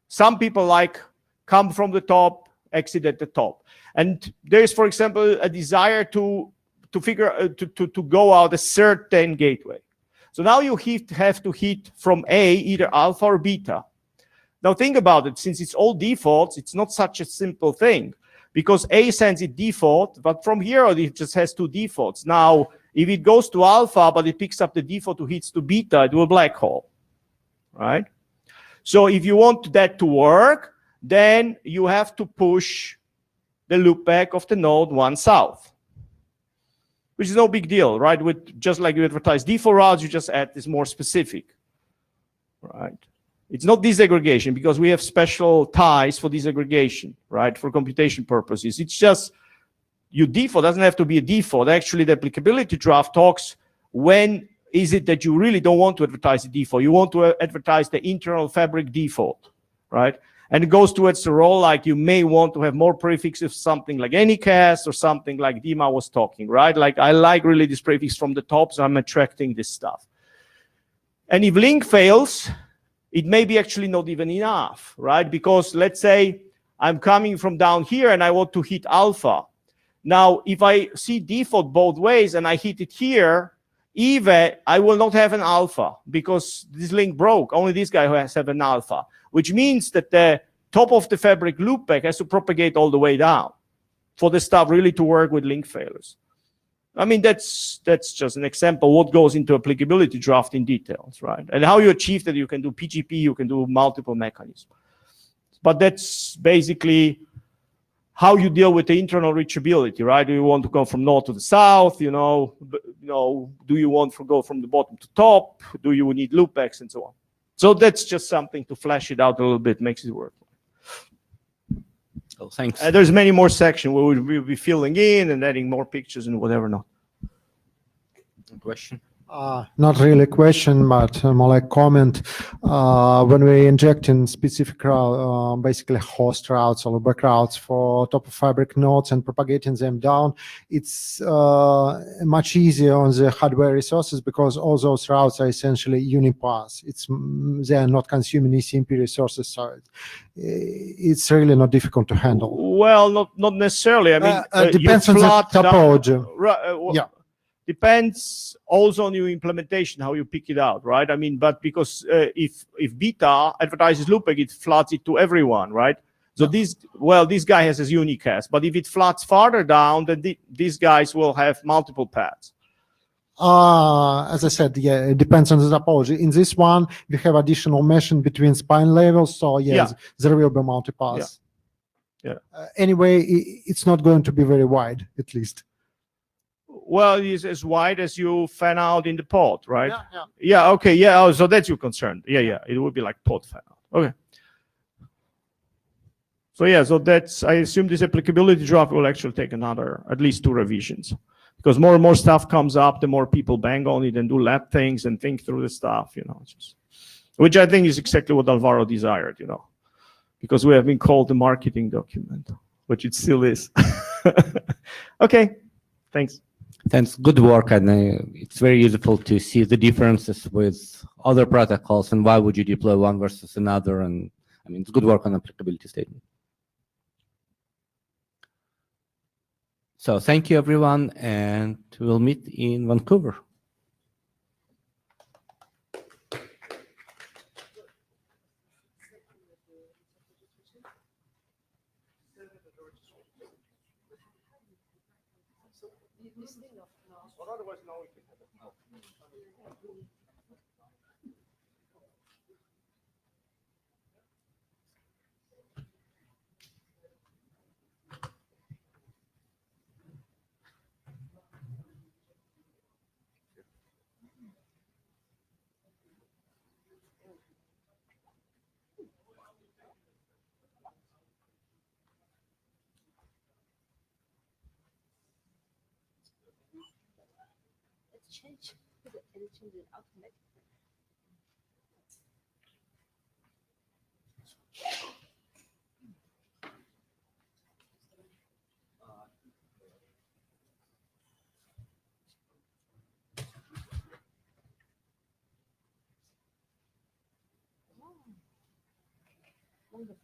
some people like come from the top, exit at the top. And there's, for example, a desire to go out a certain gateway. So now you have to hit from A, either alpha or beta. Now think about it, since it's all defaults, it's not such a simple thing because A sends it default, but from here on it just has two defaults. Now, if it goes to alpha, but it picks up the default to hits to beta, it will black hole, right? So if you want that to work, then you have to push the loopback of the node 1 south. Which is no big deal, right? With just like you advertise default routes, you just add this more specific, right? It's not disaggregation because we have special ties for disaggregation, right? For computation purposes. It's just your default doesn't have to be a default. Actually, the applicability draft talks when is it that you really don't want to advertise the default. You want to advertise the internal fabric default, right? And it goes towards the role like you may want to have more prefixes, something like Anycast or something like Dima was talking, right? Like I like really this prefix from the top, so I'm attracting this stuff. And if link fails, it may be actually not even enough, right? Because let's say I'm coming from down here and I want to hit alpha. Now, if I see default both ways and I hit it here, even I will not have an alpha because this link broke. Only this guy has an alpha, which means that the top of the fabric loopback has to propagate all the way down for the stuff really to work with link failures. I mean, that's just an example what goes into applicability draft in details, right? And how you achieve that, you can do PGP, you can do multiple mechanisms. But that's basically how you deal with the internal reachability, right? Do you want to go from north to the south? Do you want to go from the bottom to top? Do you need loopbacks and so on? So that's just something to flesh it out a little bit, makes it work. Oh, thanks. There's many more sections where we'll be filling in and adding more pictures and whatever not. Question? Not really a question, but more like comment. When we inject in specific route, basically host routes or loopback routes for top of fabric nodes and propagating them down, it's much easier on the hardware resources because all those routes are essentially unipath. They are not consuming ECMP resources, so it's really not difficult to handle. Well, not necessarily. I mean, Depends on the topology. Yeah. Depends also on your implementation, how you pick it out, right? I mean, but because if beta advertises loopback, it floods it to everyone, right? So this guy has his unique path, but if it floods farther down, then these guys will have multiple paths. As I said, yeah, it depends on the topology. In this one, we have additional meshing between spine levels, so yes, there will be multipaths. Yeah. Anyway, it's not going to be very wide, at least. Well, it's as wide as you fan out in the pod, right? Yeah. Yeah. Okay. Yeah. Oh, so that's your concern. Yeah. It would be like pod fan out. Okay. So yeah, so that's, I assume this applicability draft will actually take at least 2 revisions, because more and more stuff comes up, the more people bang on it and do lab things and think through the stuff, which I think is exactly what Alvaro desired, because we have been called the marketing document, which it still is. Okay, thanks. Thanks, good work, and it's very useful to see the differences with other protocols and why would you deploy one versus another, and I mean, it's good work on applicability statement. So thank you, everyone, and we'll meet in Vancouver. Change it automatically. Wonderful.